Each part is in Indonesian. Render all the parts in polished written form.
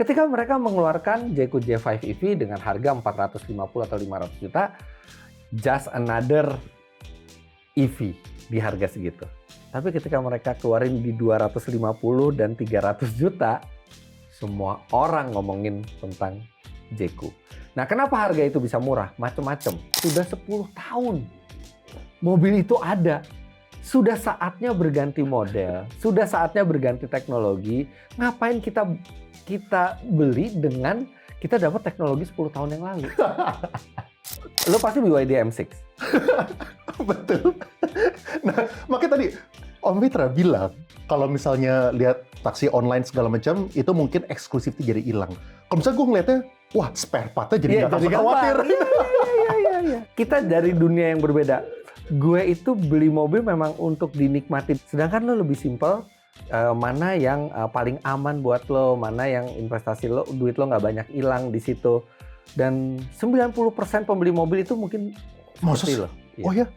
Ketika mereka mengeluarkan Jeku J5 EV dengan harga 450 atau 500 juta, just another EV di harga segitu. Tapi ketika mereka keluarin di 250 dan 300 juta, semua orang ngomongin tentang Jeku. Nah, kenapa harga itu bisa murah? Macem-macem. Sudah 10 tahun mobil itu ada. Sudah saatnya berganti model, sudah saatnya berganti teknologi. Ngapain kita beli dengan kita dapat teknologi 10 tahun yang lalu? Lo pasti BYD M6. Betul. Nah, makanya tadi Om Fitra bilang kalau misalnya lihat taksi online segala macam itu mungkin eksklusifnya jadi hilang. Kalau misalnya gue ngeliatnya, wah spare partnya jadi nggak usah khawatir. Iya. Kita dari dunia yang berbeda. Gue itu beli mobil memang untuk dinikmati. Sedangkan lo lebih simpel. Mana yang paling aman buat lo, mana yang investasi lo, duit lo nggak banyak hilang di situ. Dan 90% pembeli mobil itu mungkin seperti lo. Iya. Oh ya?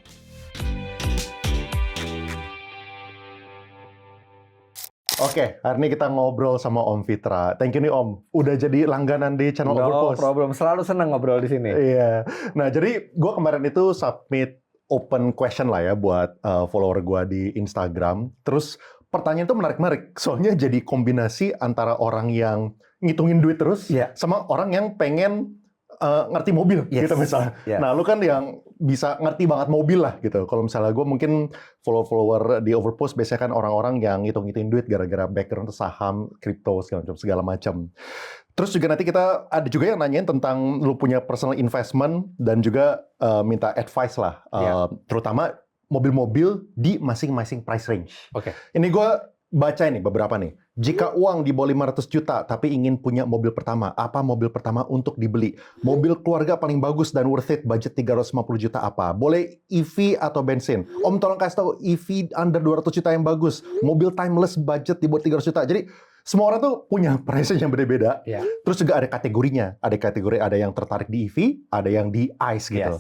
Oke, hari ini kita ngobrol sama Om Fitra. Thank you nih Om, udah jadi langganan di channel Overpost. No problem, selalu senang ngobrol di sini. Iya. Nah, jadi gue kemarin itu submit open question lah ya buat follower gue di Instagram. Terus pertanyaan itu menarik-menarik, soalnya jadi kombinasi antara orang yang ngitungin duit terus sama orang yang pengen ngerti mobil gitu misalnya. Nah, lu kan yang bisa ngerti banget mobil lah gitu. Kalau misalnya gue mungkin follower di Overpost biasanya kan orang-orang yang ngitung-ngitung duit gara-gara background saham, kripto segala macam. Terus juga nanti kita ada juga yang nanyain tentang lu punya personal investment dan juga minta advice lah, terutama mobil-mobil di masing-masing price range. Oke. Ini gue baca nih beberapa nih. Jika uang di bawah 500 juta tapi ingin punya mobil pertama, apa mobil pertama untuk dibeli? Mobil keluarga paling bagus dan worth it, budget 350 juta apa? Boleh EV atau bensin? Om tolong kasih tahu EV under 200 juta yang bagus. Mobil timeless budget di bawah 300 juta. Jadi semua orang tuh punya price yang beda-beda. Terus juga ada kategorinya. Ada kategori ada yang tertarik di EV, ada yang di ICE gitu.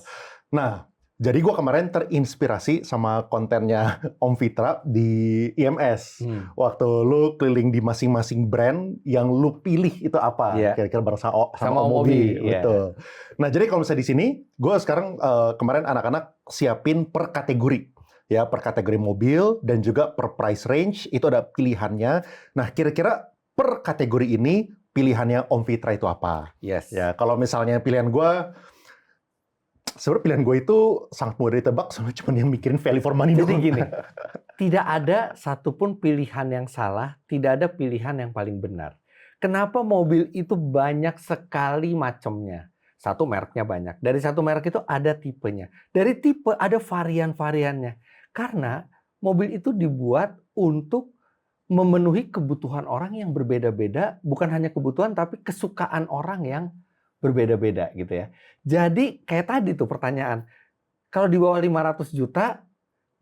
Nah, jadi gue kemarin terinspirasi sama kontennya Om Fitra di IMS. Waktu lu keliling di masing-masing brand, yang lu pilih itu apa? Kira-kira bareng sama Om Mobi. Betul. Nah, jadi kalau misalnya di sini, gue sekarang kemarin anak-anak siapin per kategori. Ya, per kategori mobil dan juga per price range, itu ada pilihannya. Nah, kira-kira per kategori ini, pilihannya Om Fitra itu apa? Ya, kalau misalnya pilihan gue, sebenarnya pilihan gue itu sangat mudah ditebak, soalnya cuma yang mikirin value for money. Jadi gini, tidak ada satupun pilihan yang salah, tidak ada pilihan yang paling benar. Kenapa mobil itu banyak sekali macamnya? Satu mereknya banyak. Dari satu merek itu ada tipenya. Dari tipe ada varian-variannya. Karena mobil itu dibuat untuk memenuhi kebutuhan orang yang berbeda-beda. Bukan hanya kebutuhan, tapi kesukaan orang yang berbeda-beda gitu ya. Jadi kayak tadi tuh pertanyaan, kalau di bawah 500 juta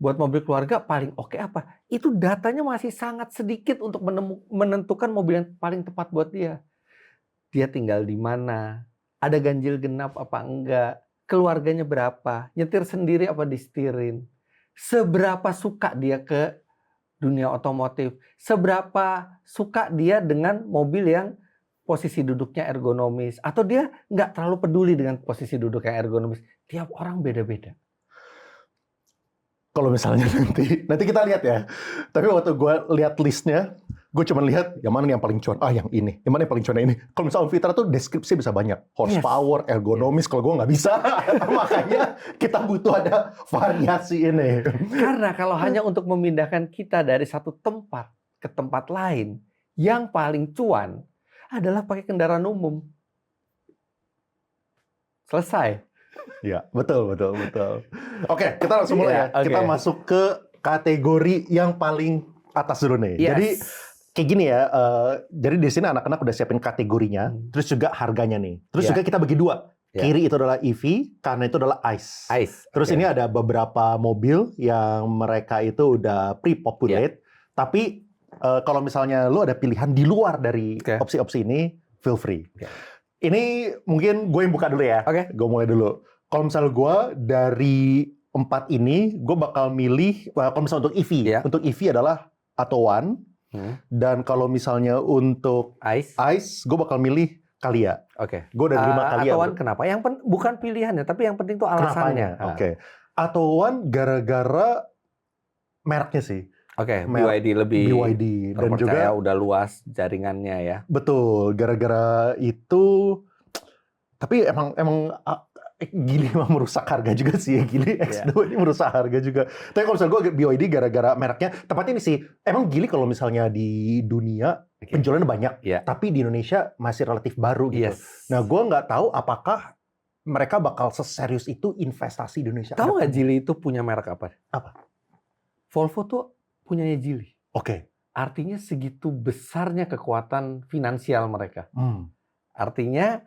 buat mobil keluarga paling oke apa? Itu datanya masih sangat sedikit untuk menentukan mobil yang paling tepat buat dia. Dia tinggal di mana? Ada ganjil genap apa enggak? Keluarganya berapa? Nyetir sendiri apa disetirin? Seberapa suka dia ke dunia otomotif? Seberapa suka dia dengan mobil yang posisi duduknya ergonomis, atau dia nggak terlalu peduli dengan posisi duduk yang ergonomis? Tiap orang beda-beda. Kalau misalnya nanti kita lihat ya. Tapi waktu gue lihat listnya, gue cuma lihat yang mana yang paling cuan. Yang ini. Yang mana yang paling cuan ini. Kalau misalnya Om Fitra tuh deskripsi bisa banyak. Horsepower, ergonomis. Kalau gue nggak bisa. Makanya kita butuh ada variasi ini. Karena kalau hanya untuk memindahkan kita dari satu tempat ke tempat lain, yang paling cuan adalah pakai kendaraan umum. Selesai. Ya, betul. Oke, kita langsung mulai ya. Kita masuk ke kategori yang paling atas dulu nih. Jadi kayak gini ya. Jadi di sini anak-anak udah siapin kategorinya, terus juga harganya nih. Terus juga kita bagi dua. Kiri itu adalah EV, kanan itu adalah ICE. Terus ini ada beberapa mobil yang mereka itu udah pre-populate. Tapi kalau misalnya lu ada pilihan di luar dari opsi-opsi ini, feel free. Ini mungkin gue yang buka dulu ya. Gue mulai dulu. Kalau misalnya gue dari 4 ini, gue bakal milih, kalau misalnya untuk EV. Untuk EV adalah Atto One, Dan kalau misalnya untuk ICE, gue bakal milih Calya. Oke. Gue udah terima Calya. Atowan kenapa? Bukan pilihannya, tapi yang penting tuh alasannya. Oke. Atowan gara-gara mereknya sih. Oke, BYD lebih BYD dan terpercaya, juga udah luas jaringannya ya. Betul, gara-gara itu. Tapi emang Geely emang merusak harga juga sih ya. Geely X2 ini merusak harga juga. Tapi kalau misalnya gue BYD gara-gara mereknya, tepatnya ini sih, emang Geely kalau misalnya di dunia penjualannya banyak, tapi di Indonesia masih relatif baru gitu. Nah, gue nggak tahu apakah mereka bakal seserius itu investasi di Indonesia. Tahu nggak Geely itu punya merek apa? Apa? Volvo tuh punyanya Geely. Oke. Artinya segitu besarnya kekuatan finansial mereka. Artinya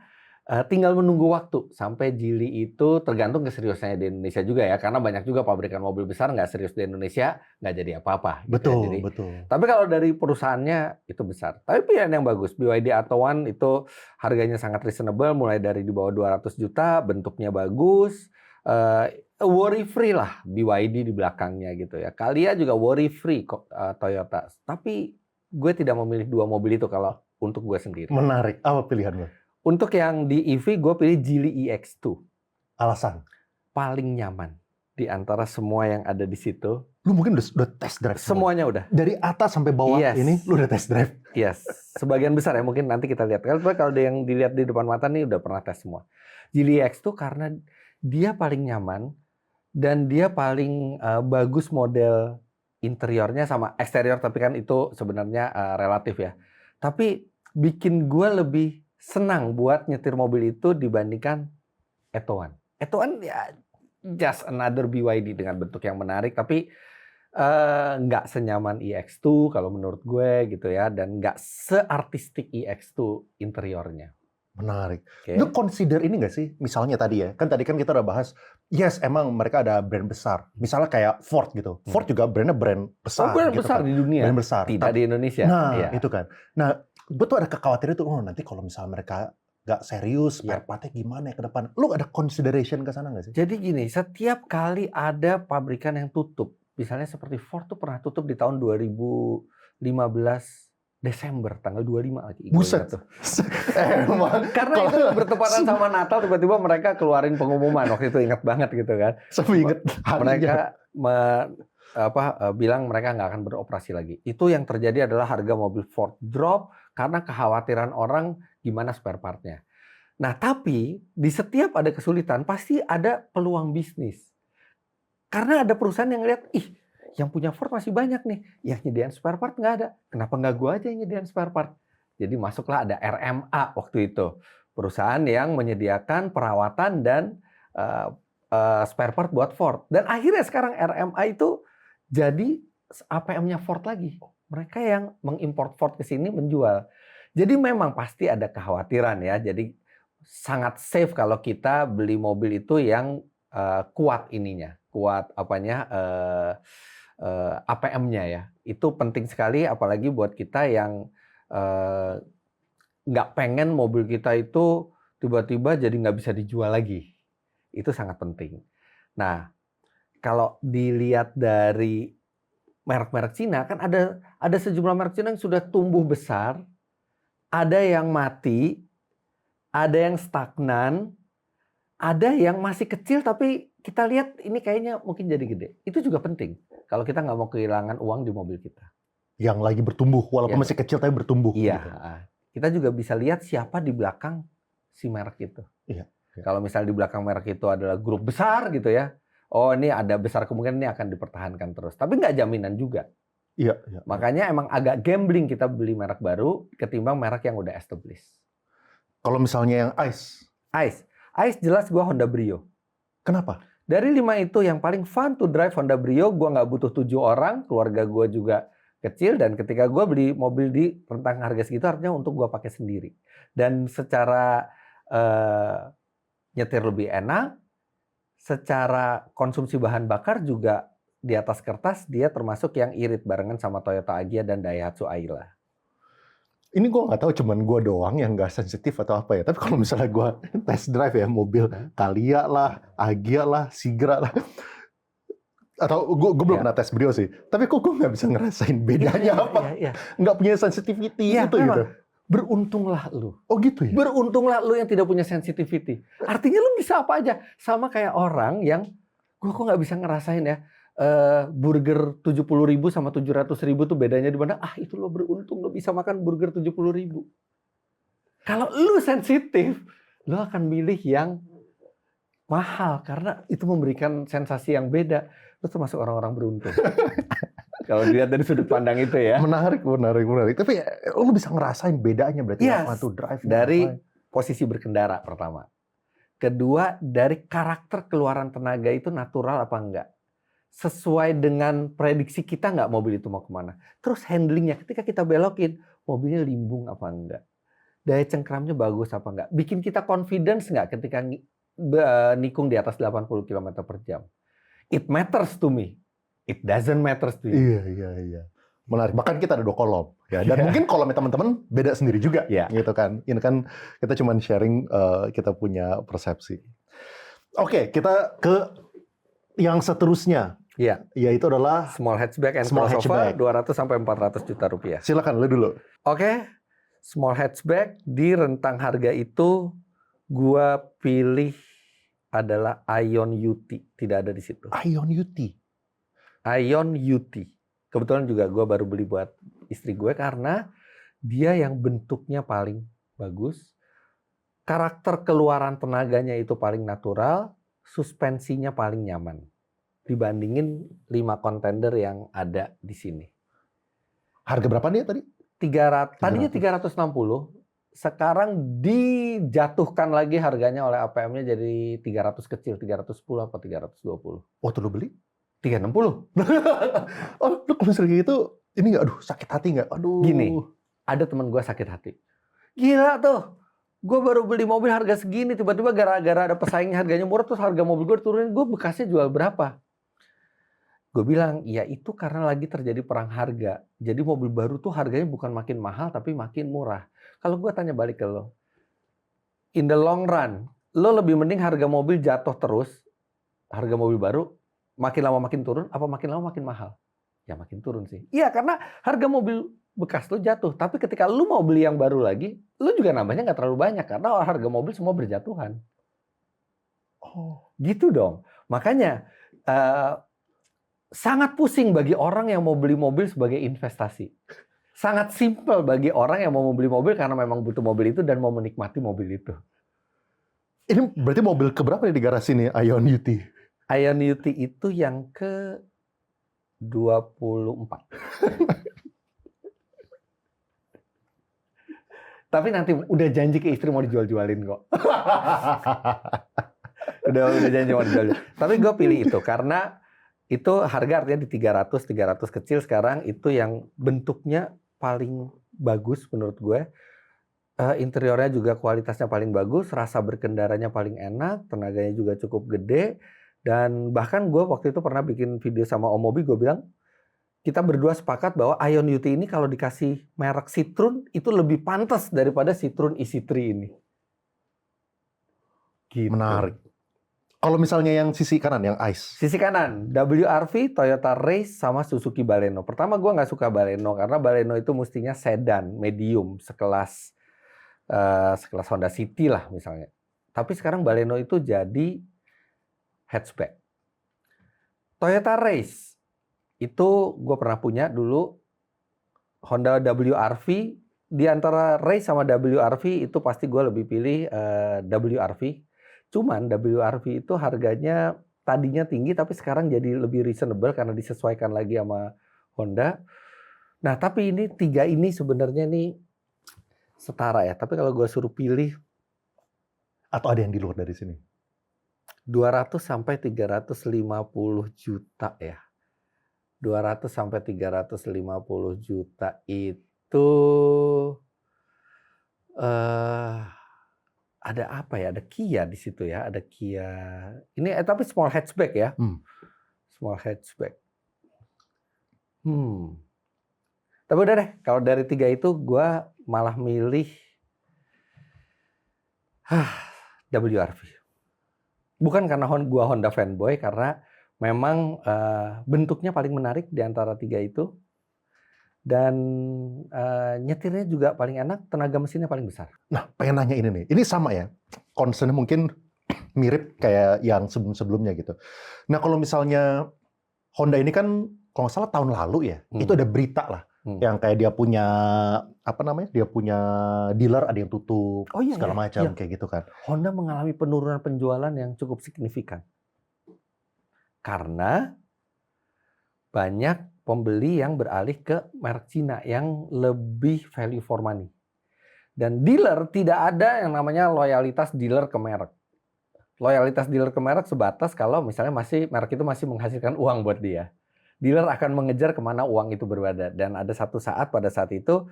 tinggal menunggu waktu sampai Geely itu, tergantung keseriusannya di Indonesia juga ya, karena banyak juga pabrikan mobil besar nggak serius di Indonesia, nggak jadi apa-apa. Betul, gitu ya. betul. Tapi kalau dari perusahaannya itu besar. Tapi pilihan yang bagus, BYD Atowan itu harganya sangat reasonable, mulai dari di bawah 200 juta, bentuknya bagus, worry free lah BYD di belakangnya gitu ya. Calya juga worry free Toyota. Tapi gue tidak memilih dua mobil itu kalau untuk gue sendiri. Menarik. Apa pilihan lo? Untuk yang di EV, gue pilih Geely EX2. Alasan? Paling nyaman di antara semua yang ada di situ. Lu mungkin udah test drive semuanya udah. Dari atas sampai bawah ini, lu udah test drive? Yes. Sebagian besar ya, mungkin nanti kita lihat. Kalau ada yang dilihat di depan mata nih, udah pernah tes semua. Geely EX2 karena dia paling nyaman, dan dia paling bagus model interiornya sama eksterior, tapi kan itu sebenarnya relatif ya. Tapi bikin gue lebih senang buat nyetir mobil itu dibandingkan Etowan. Etowan ya just another BYD dengan bentuk yang menarik, tapi nggak senyaman EX2 kalau menurut gue gitu ya, dan nggak seartistik EX2 interiornya. Menarik. Lu consider ini nggak sih? Misalnya tadi ya, kan kita udah bahas, yes emang mereka ada brand besar. Misalnya kayak Ford gitu. Ford juga brandnya brand besar. Brand gitu besar kan. di dunia. Brand besar. Tidak di Indonesia. Nah, itu kan. Nah, gue tuh ada kekhawatiran itu, nanti kalau misalnya mereka nggak serius, spare partnya gimana ya ke depan? Lu ada consideration ke sana nggak sih? Jadi gini, setiap kali ada pabrikan yang tutup, misalnya seperti Ford tuh pernah tutup di tahun 2015 Desember, tanggal 25 lagi. Buset. Karena itu bertepatan sama Natal, tiba-tiba mereka keluarin pengumuman. Waktu itu ingat banget gitu kan. Sampai ingat mereka bilang mereka nggak akan beroperasi lagi. Itu yang terjadi adalah harga mobil Ford drop karena kekhawatiran orang gimana spare partnya. Nah, tapi di setiap ada kesulitan pasti ada peluang bisnis. Karena ada perusahaan yang lihat, yang punya Ford masih banyak nih, yang nyediain spare part nggak ada. Kenapa nggak gua aja yang nyediain spare part? Jadi masuklah ada RMA waktu itu. Perusahaan yang menyediakan perawatan dan spare part buat Ford. Dan akhirnya sekarang RMA itu jadi APM-nya Ford lagi. Mereka yang mengimport Ford ke sini menjual. Jadi memang pasti ada kekhawatiran ya. Jadi sangat safe kalau kita beli mobil itu yang kuat ininya. Kuat APM-nya ya. Itu penting sekali apalagi buat kita yang nggak pengen mobil kita itu tiba-tiba jadi nggak bisa dijual lagi. Itu sangat penting. Nah, kalau dilihat dari merek-merek Cina, kan ada sejumlah merek Cina yang sudah tumbuh besar, ada yang mati, ada yang stagnan, ada yang masih kecil tapi kita lihat ini kayaknya mungkin jadi gede. Itu juga penting kalau kita nggak mau kehilangan uang di mobil kita. Yang lagi bertumbuh, walaupun masih kecil tapi bertumbuh. Iya. Gitu. Kita juga bisa lihat siapa di belakang si merek itu. Iya. Kalau misalnya di belakang merek itu adalah grup besar gitu ya, oh ini ada besar kemungkinan ini akan dipertahankan terus. Tapi nggak jaminan juga. Iya. Makanya emang agak gambling kita beli merek baru ketimbang merek yang udah established. Kalau misalnya yang ICE jelas gua Honda Brio. Kenapa? Dari 5 itu yang paling fun to drive Honda Brio, gua nggak butuh 7 orang, keluarga gua juga kecil, dan ketika gua beli mobil di rentang harga segitu artinya untuk gua pakai sendiri. Dan secara nyetir lebih enak, secara konsumsi bahan bakar juga di atas kertas dia termasuk yang irit barengan sama Toyota Agya dan Daihatsu Ayla. Ini gue nggak tahu, cuman gue doang yang nggak sensitif atau apa ya. Tapi kalau misalnya gue test drive ya mobil Calya lah, Agya lah, Sigra lah, Atau gue belum Ya. pernah tes Brio sih. Tapi kok gue nggak bisa ngerasain bedanya apa? Iya. Nggak punya sensitivity Iya, itu gitu. memang. Beruntunglah lu. Oh gitu ya? Beruntunglah lu yang tidak punya sensitivity. Artinya lu bisa apa aja. Sama kayak orang yang, gue kok nggak bisa ngerasain ya, burger 70.000 sama 700.000 tuh bedanya di mana? Ah itu lo beruntung, lo bisa makan burger 70.000. Kalau lu sensitif, lo akan milih yang mahal karena itu memberikan sensasi yang beda. Lo termasuk orang-orang beruntung. Kalau dilihat dari sudut pandang itu ya. Menarik. Tapi lu bisa ngerasain bedanya berarti Yes. apa tuh drive Dari posisi berkendara pertama. Kedua, dari karakter keluaran tenaga itu natural apa enggak. Sesuai dengan prediksi kita nggak mobil itu mau kemana. Terus handlingnya ketika kita belokin, mobilnya limbung apa enggak. Daya cengkramnya bagus apa enggak. Bikin kita confidence nggak ketika nikung di atas 80 km per jam. It matters to me. It doesn't matter to you. Iya. Menarik. Bahkan kita ada 2 kolom. Ya, dan mungkin kolomnya teman-teman beda sendiri juga. Iya. Gitu kan. Ini kan kita cuma sharing kita punya persepsi. Oke, kita ke yang seterusnya. Iya. Yaitu adalah Small hatchback and Small crossover hatchback. 200 sampai 400 juta rupiah. silakan lu dulu. Oke. Small hatchback di rentang harga itu gua pilih adalah Ion UT. Tidak ada di situ. Ion UT. Ion UT. Kebetulan juga gue baru beli buat istri gue karena dia yang bentuknya paling bagus, karakter keluaran tenaganya itu paling natural, suspensinya paling nyaman dibandingin 5 kontender yang ada di sini. Harga berapa nih tadi? 300, tadinya 360, sekarang dijatuhkan lagi harganya oleh APM-nya jadi 300 kecil, 310 atau 320. Oh, tuh lu beli? 360. Oh, lu kalau misalnya kayak gitu, ini nggak, aduh sakit hati nggak? Aduh. Gini, ada teman gue sakit hati. Gila tuh, gue baru beli mobil harga segini, tiba-tiba gara-gara ada pesaingnya harganya murah, terus harga mobil gue turunin, gue bekasnya jual berapa? Gue bilang, ya itu karena lagi terjadi perang harga. Jadi mobil baru tuh harganya bukan makin mahal, tapi makin murah. Kalau gue tanya balik ke lo, in the long run, lo lebih mending harga mobil jatuh terus, harga mobil baru, makin lama makin turun, apa makin lama makin mahal? Ya makin turun sih. Iya, karena harga mobil bekas tuh jatuh. Tapi ketika lu mau beli yang baru lagi, lu juga nambahnya nggak terlalu banyak. Karena harga mobil semua berjatuhan. Oh, Gitu dong. Makanya sangat pusing bagi orang yang mau beli mobil sebagai investasi. Sangat simpel bagi orang yang mau beli mobil karena memang butuh mobil itu dan mau menikmati mobil itu. ini berarti mobil keberapa nih di garasi nih, Ion UT? Ion UT itu yang ke 24. Tapi nanti udah janji ke istri mau dijual-jualin kok. udah janji mau dijual. Tapi gue pilih itu karena itu harga artinya di 300 kecil sekarang itu yang bentuknya paling bagus menurut gue. Interiornya juga kualitasnya paling bagus, rasa berkendaranya paling enak, tenaganya juga cukup gede. Dan bahkan gue waktu itu pernah bikin video sama Om Mobi, gue bilang, kita berdua sepakat bahwa Ion UT ini kalau dikasih merek Citroen, itu lebih pantas daripada Citroen isi3 ini. Gitu. Menarik. Kalau misalnya yang sisi kanan, yang ICE. Sisi kanan, WRV, Toyota Race, sama Suzuki Baleno. Pertama gue nggak suka Baleno, karena Baleno itu mestinya sedan, medium, sekelas Honda City lah misalnya. Tapi sekarang Baleno itu jadi hatchback. Toyota Race itu gue pernah punya dulu. Honda WRV, di antara Race sama WRV itu pasti gue lebih pilih WRV. Cuman WRV itu harganya tadinya tinggi tapi sekarang jadi lebih reasonable karena disesuaikan lagi sama Honda. Nah tapi ini 3 ini sebenarnya nih setara ya. Tapi kalau gue suruh pilih, Atau ada yang di luar dari sini? 200 sampai 350 juta ya. 200 sampai 350 juta itu ada apa ya? Ada Kia di situ ya. Ada Kia. Ini tapi small hatchback ya. Small hatchback. Tapi udah deh. Kalau dari 3 itu gue malah milih WRV. Bukan karena gue Honda fanboy, karena Memang bentuknya paling menarik di antara 3 itu, dan nyetirnya juga paling enak, tenaga mesinnya paling besar. Nah, pengen nanya ini nih. Ini sama ya, concern mungkin mirip kayak yang sebelum-sebelumnya gitu. Nah, kalau misalnya Honda ini kan kalau nggak salah tahun lalu ya, itu ada berita lah yang kayak dia punya apa namanya? Dia punya dealer ada yang tutup Oh iya, segala macam iya. kayak gitu kan. Honda mengalami penurunan penjualan yang cukup signifikan. Karena banyak pembeli yang beralih ke merek Cina yang lebih value for money. Dan dealer tidak ada yang namanya loyalitas dealer ke merek. Loyalitas dealer ke merek sebatas kalau misalnya merek itu masih menghasilkan uang buat dia. Dealer akan mengejar kemana uang itu berada. Dan ada satu saat pada saat itu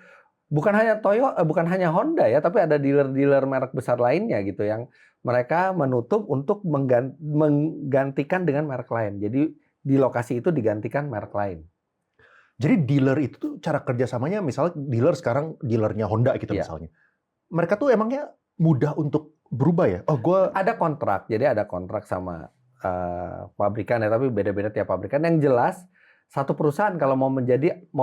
bukan hanya Honda ya, tapi ada dealer-dealer merek besar lainnya gitu yang mereka menutup untuk menggantikan dengan merek lain. Jadi di lokasi itu digantikan merek lain. Jadi dealer itu tuh cara kerjasamanya, misalnya dealer sekarang dealernya Honda gitu misalnya. Mereka tuh emangnya mudah untuk berubah ya? Oh, ada kontrak, jadi ada kontrak sama pabrikan ya, tapi beda-beda tiap pabrikan. Yang jelas satu perusahaan kalau mau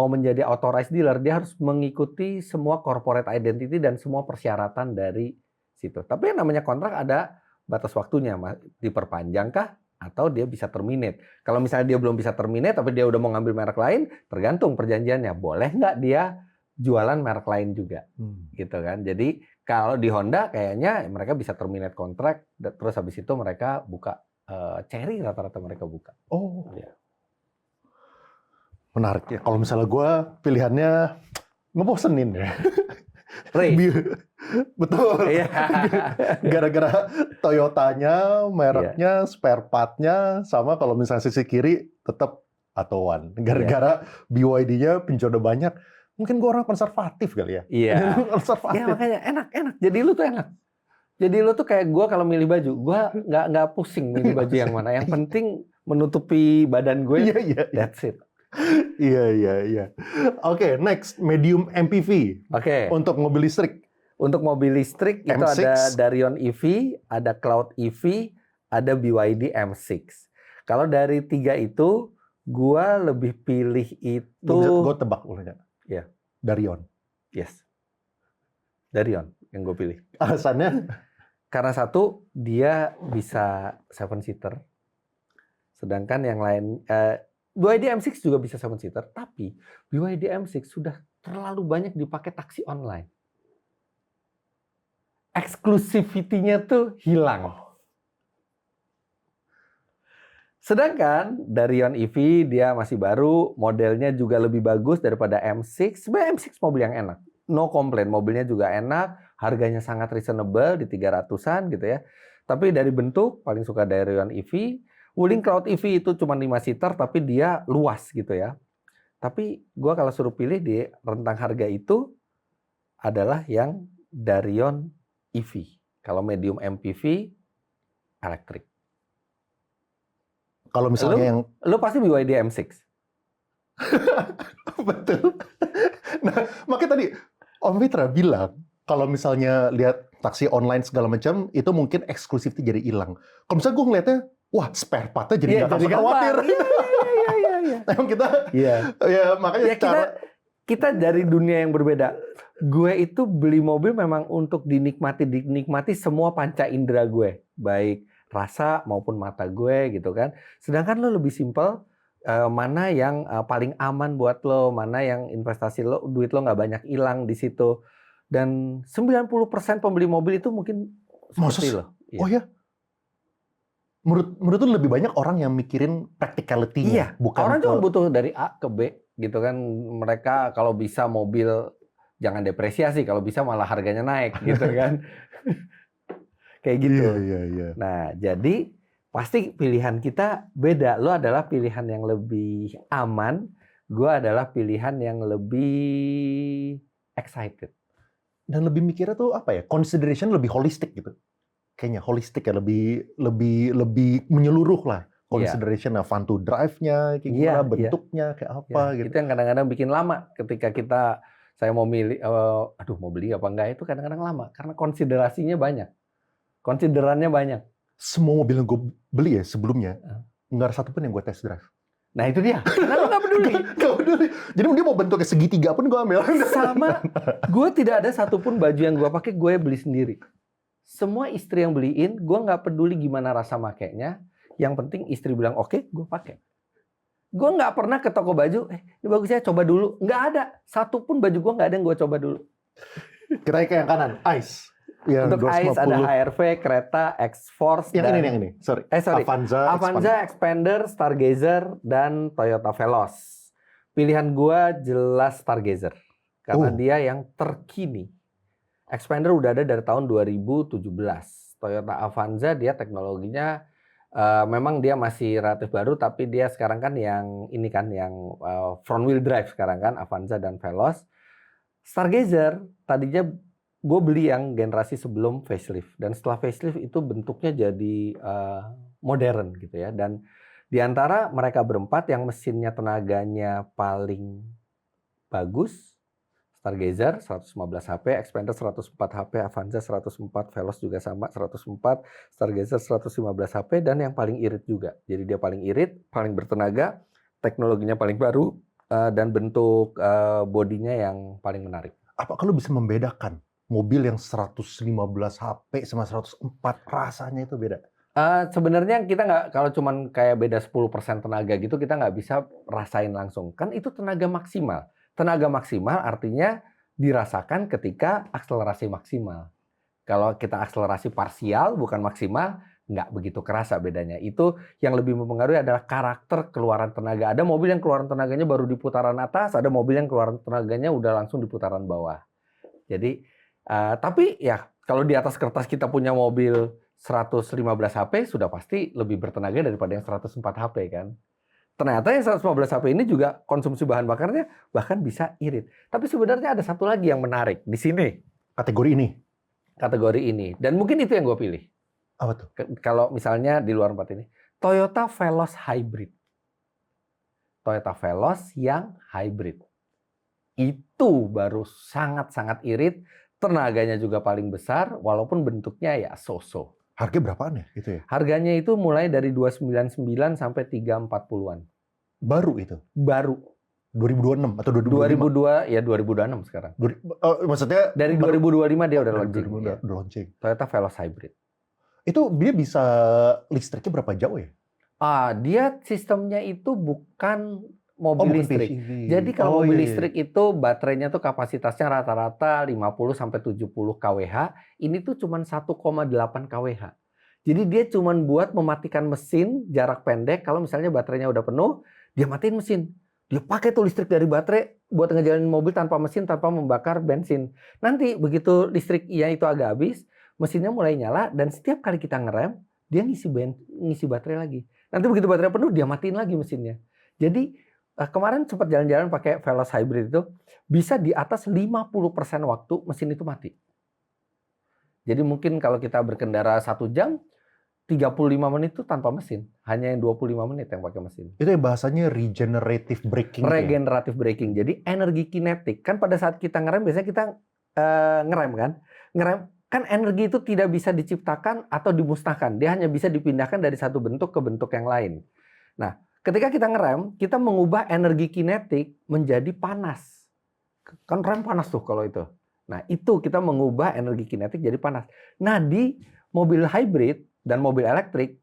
menjadi authorized dealer, dia harus mengikuti semua corporate identity dan semua persyaratan dari situ. Tapi yang namanya kontrak ada batas waktunya, diperpanjangkah atau dia bisa terminate. Kalau misalnya dia belum bisa terminate, tapi dia udah mau ngambil merek lain, tergantung perjanjiannya. Boleh nggak dia jualan merek lain juga, gitu kan? Jadi kalau di Honda kayaknya mereka bisa terminate kontrak, terus habis itu mereka buka Cherry, rata-rata mereka buka. Oh, ya. Menarik ya. Kalau misalnya gue pilihannya ngebosenin ya. Betul. Iya. Gara-gara Toyotanya, mereknya, spare part-nya, sama kalau misalnya sisi kiri tetap Atowan. Gara-gara BYD-nya penjual banyak, mungkin gue orang konservatif kali ya. Iya. Konservatif. Ya makanya enak. Jadi lu tuh enak. Jadi lu tuh kayak gue kalau milih baju, gue nggak pusing milih baju yang mana. Yang penting menutupi badan gue. That's it. Iya. Oke, next medium MPV. Oke. Untuk mobil listrik. Untuk mobil listrik itu M6. ada Darion EV, ada Cloud EV, ada BYD M6. Kalau dari 3 itu, gua lebih pilih itu. Gue tebak ulangnya. Ya. Darion. Yes. Darion yang gue pilih. Alasannya? Karena satu, dia bisa 7-seater. Sedangkan yang lain, BYD M6 juga bisa 7-seater, tapi BYD M6 sudah terlalu banyak dipakai taksi online. Eksklusivitinya tuh hilang. Sedangkan Darion EV dia masih baru, modelnya juga lebih bagus daripada M6. Sebenarnya M6 mobil yang enak. No complaint, mobilnya juga enak, harganya sangat reasonable di 300-an gitu ya. Tapi dari bentuk paling suka Darion EV. Wuling Cloud EV itu cuma 5-seater tapi dia luas gitu ya. Tapi gua kalau suruh pilih di rentang harga itu adalah yang Darion EV. Kalau medium MPV, elektrik. Kalau misalnya lu pasti BYD M6. Betul. Nah, makanya tadi Om Fitra bilang kalau misalnya lihat taksi online segala macam itu mungkin eksklusifnya jadi hilang. Kalau misalnya gue ngeliatnya, wah spare part-nya jadi nggak usah khawatir. Iya. Emang kita, ya makanya kita dari dunia yang berbeda. Gue itu beli mobil memang untuk dinikmati semua panca indera gue, baik rasa maupun mata gue gitu kan. Sedangkan lo lebih simpel, mana yang paling aman buat lo, mana yang investasi lo, duit lo nggak banyak hilang di situ. Dan 90% pembeli mobil itu mungkin seperti lo. Oh ya? Menurut lu lebih banyak orang yang mikirin practicality-nya, bukan orang cuma butuh dari A ke B gitu kan. Mereka kalau bisa mobil jangan depresiasi, kalau bisa malah harganya naik gitu kan. Kayak gitu. Iya. Nah, jadi pasti pilihan kita beda. Lo adalah pilihan yang lebih aman, gue adalah pilihan yang lebih excited. Dan lebih mikirnya tuh apa ya? Consideration lebih holistik gitu. Kayaknya holistik ya, lebih menyeluruh lah. Consideration fun to drive-nya, kayak gimana, bentuknya, kayak apa gitu. Itu yang kadang-kadang bikin lama ketika saya mau milih, mau beli apa enggak, itu kadang-kadang lama. Karena konsiderasinya banyak. Konsiderannya banyak. Semua mobil yang gue beli ya sebelumnya, Nggak ada satupun yang gue test drive. Nah itu dia, karena lo nggak peduli. Nggak peduli. Jadi dia mau bentuknya segitiga pun gue ambil. Sama, gue tidak ada satupun baju yang gue pakai gue beli sendiri. Semua istri yang beliin, gue nggak peduli gimana rasa makainya. Yang penting istri bilang oke, gue pakai. Gue nggak pernah ke toko baju, ini bagus ya, coba dulu. Nggak ada, satupun baju gue nggak ada yang gue coba dulu. Kita ke yang kanan, Ice. Ya, Untuk Ice ada 250. HRV, Creta, X-Force, Yang dan ini. Sorry. sorry. Avanza, Avanza, Expander, Stargazer, dan Toyota Veloz. Pilihan gua jelas Stargazer. Karena dia yang terkini. Expander udah ada dari tahun 2017. Toyota Avanza dia teknologinya memang dia masih relatif baru, tapi dia sekarang kan yang ini kan yang front wheel drive sekarang kan Avanza dan Veloz. Stargazer tadinya gue beli yang generasi sebelum facelift, dan setelah facelift itu bentuknya jadi modern gitu ya. Dan di antara mereka berempat yang mesinnya tenaganya paling bagus, Stargazer 115 HP, Expander 104 HP, Avanza 104, Veloz juga sama 104, Stargazer 115 HP, dan yang paling irit juga. Jadi dia paling irit, paling bertenaga, teknologinya paling baru, dan bentuk bodinya yang paling menarik. Apakah lu bisa membedakan mobil yang 115 HP sama 104 rasanya itu beda? Sebenarnya kita nggak, kalau cuman kayak beda 10% tenaga gitu, kita nggak bisa rasain langsung. Kan itu tenaga maksimal. Tenaga maksimal artinya dirasakan ketika akselerasi maksimal. Kalau kita akselerasi parsial, bukan maksimal, nggak begitu kerasa bedanya. Itu yang lebih mempengaruhi adalah karakter keluaran tenaga. Ada mobil yang keluaran tenaganya baru di putaran atas, ada mobil yang keluaran tenaganya udah langsung di putaran bawah. Jadi, tapi ya kalau di atas kertas kita punya mobil 115 HP, sudah pasti lebih bertenaga daripada yang 104 HP kan. Ternyata yang 115 HP ini juga konsumsi bahan bakarnya bahkan bisa irit. Tapi sebenarnya ada satu lagi yang menarik di sini. Kategori ini? Kategori ini. Dan mungkin itu yang gue pilih. Apa tuh? Kalau misalnya di luar 4 ini. Toyota Veloz Hybrid. Toyota Veloz yang hybrid. Itu baru sangat-sangat irit. Tenaganya juga paling besar, walaupun bentuknya ya so-so. Harganya berapaan ya gitu ya? Harganya itu mulai dari 299 sampai 340-an. Baru itu? Baru. 2026 atau 2002, 2025? ya 2026 sekarang. Maksudnya Dari 2025 dia udah launching. Udah launching. Toyota Veloz Hybrid. Itu dia bisa listriknya berapa jauh ya? Dia sistemnya itu bukan mobil listrik. PHEV. Jadi kalau mobil iya. listrik itu baterainya tuh kapasitasnya rata-rata 50 sampai 70 kWh. Ini tuh cuma 1,8 kWh. Jadi dia cuma buat mematikan mesin jarak pendek. Kalau misalnya baterainya udah penuh, dia matiin mesin. Dia pakai tuh listrik dari baterai buat ngejalanin mobil tanpa mesin, tanpa membakar bensin. Nanti begitu listriknya itu agak habis, mesinnya mulai nyala, dan setiap kali kita ngerem, dia ngisi baterai lagi. Nanti begitu baterai penuh, dia matiin lagi mesinnya. Jadi kemarin sempat jalan-jalan pakai Veloz Hybrid itu, bisa di atas 50% waktu mesin itu mati. Jadi mungkin kalau kita berkendara 1 jam, 35 menit itu tanpa mesin. Hanya yang 25 menit yang pakai mesin. Itu yang bahasanya regenerative braking. Regenerative braking. Jadi energi kinetik. Kan pada saat kita ngerem, biasanya kita ngerem kan. Ngerem, kan energi itu tidak bisa diciptakan atau dimusnahkan. Dia hanya bisa dipindahkan dari satu bentuk ke bentuk yang lain. Nah, ketika kita ngerem, kita mengubah energi kinetik menjadi panas. Kan rem panas tuh kalau itu. Nah, itu kita mengubah energi kinetik jadi panas. Nah, di mobil hybrid dan mobil elektrik,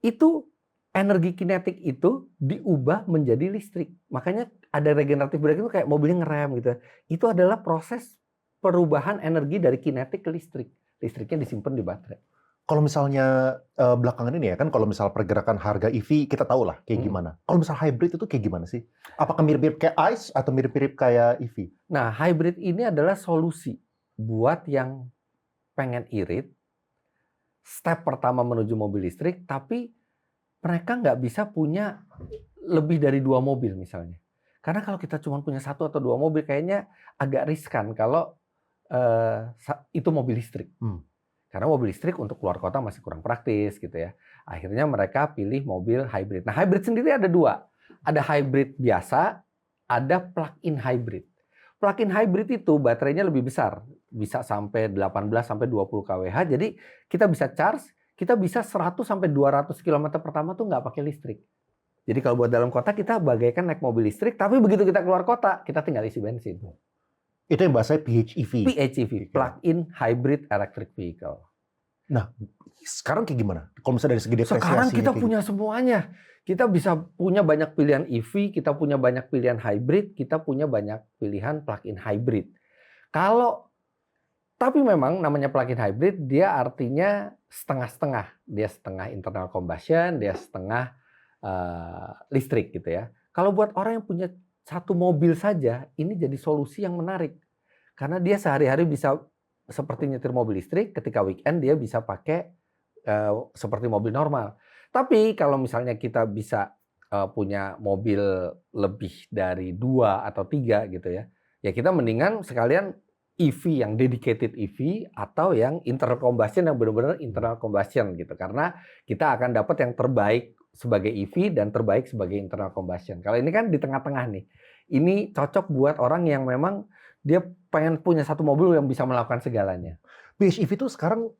itu energi kinetik itu diubah menjadi listrik. Makanya ada regeneratif braking itu kayak mobilnya ngerem gitu. Itu adalah proses perubahan energi dari kinetik ke listrik. Listriknya disimpan di baterai. Kalau misalnya belakangan ini ya kan, kalau misal pergerakan harga EV kita tahu lah kayak gimana. Kalau misal hybrid itu kayak gimana sih? Apakah mirip-mirip kayak ICE atau mirip-mirip kayak EV? Nah, hybrid ini adalah solusi buat yang pengen irit. Step pertama menuju mobil listrik, tapi mereka nggak bisa punya lebih dari 2 mobil misalnya. Karena kalau kita cuma punya 1 atau 2 mobil, kayaknya agak riskan kalau itu mobil listrik. Karena mobil listrik untuk keluar kota masih kurang praktis gitu ya. Akhirnya mereka pilih mobil hybrid. Nah, hybrid sendiri ada 2. Ada hybrid biasa, ada plug-in hybrid. Plug-in hybrid itu baterainya lebih besar. Bisa sampai 18 sampai 20 kWh. Jadi kita bisa charge, kita bisa 100 sampai 200 km pertama tuh nggak pakai listrik. Jadi kalau buat dalam kota kita bagaikan naik mobil listrik, tapi begitu kita keluar kota kita tinggal isi bensin. Itu yang bahasanya PHEV. PHEV, plug-in hybrid electric vehicle. Nah, sekarang kayak gimana? Kalau misalnya dari segi depresiasi. Sekarang kita punya semuanya. Kita bisa punya banyak pilihan EV, kita punya banyak pilihan hybrid, kita punya banyak pilihan plug-in hybrid. Tapi memang namanya plug-in hybrid, dia artinya setengah-setengah. Dia setengah internal combustion, dia setengah listrik gitu ya. Kalau buat orang yang punya satu mobil saja, ini jadi solusi yang menarik. Karena dia sehari-hari bisa seperti nyetir mobil listrik, ketika weekend dia bisa pakai seperti mobil normal. Tapi kalau misalnya kita bisa punya mobil lebih dari 2 atau 3 gitu ya, ya kita mendingan sekalian EV yang dedicated EV atau yang internal combustion yang benar-benar internal combustion gitu. Karena kita akan dapat yang terbaik sebagai EV dan terbaik sebagai internal combustion. Kalau ini kan di tengah-tengah nih. Ini cocok buat orang yang memang dia pengen punya satu mobil yang bisa melakukan segalanya. PHEV itu sekarang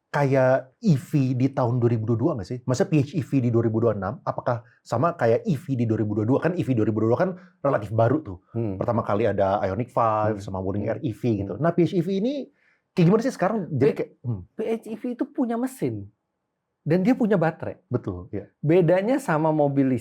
kayak EV di tahun 2022 nggak sih? Masa PHEV di 2026, apakah sama kayak EV di 2022? Kan EV 2022 kan relatif baru tuh. Pertama kali ada Ioniq 5 sama Wuling Air EV gitu. Nah PHEV ini kayak gimana sih sekarang? Jadi kayak PHEV itu punya mesin dan dia punya baterai. Betul. Ya. Bedanya sama mobil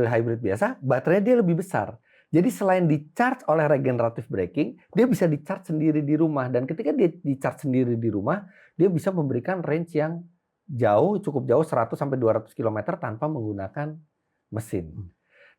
hybrid biasa, baterainya dia lebih besar. Jadi selain di-charge oleh regenerative braking, dia bisa di-charge sendiri di rumah. Dan ketika dia di-charge sendiri di rumah, dia bisa memberikan range yang jauh, cukup jauh 100 sampai 200 km tanpa menggunakan mesin.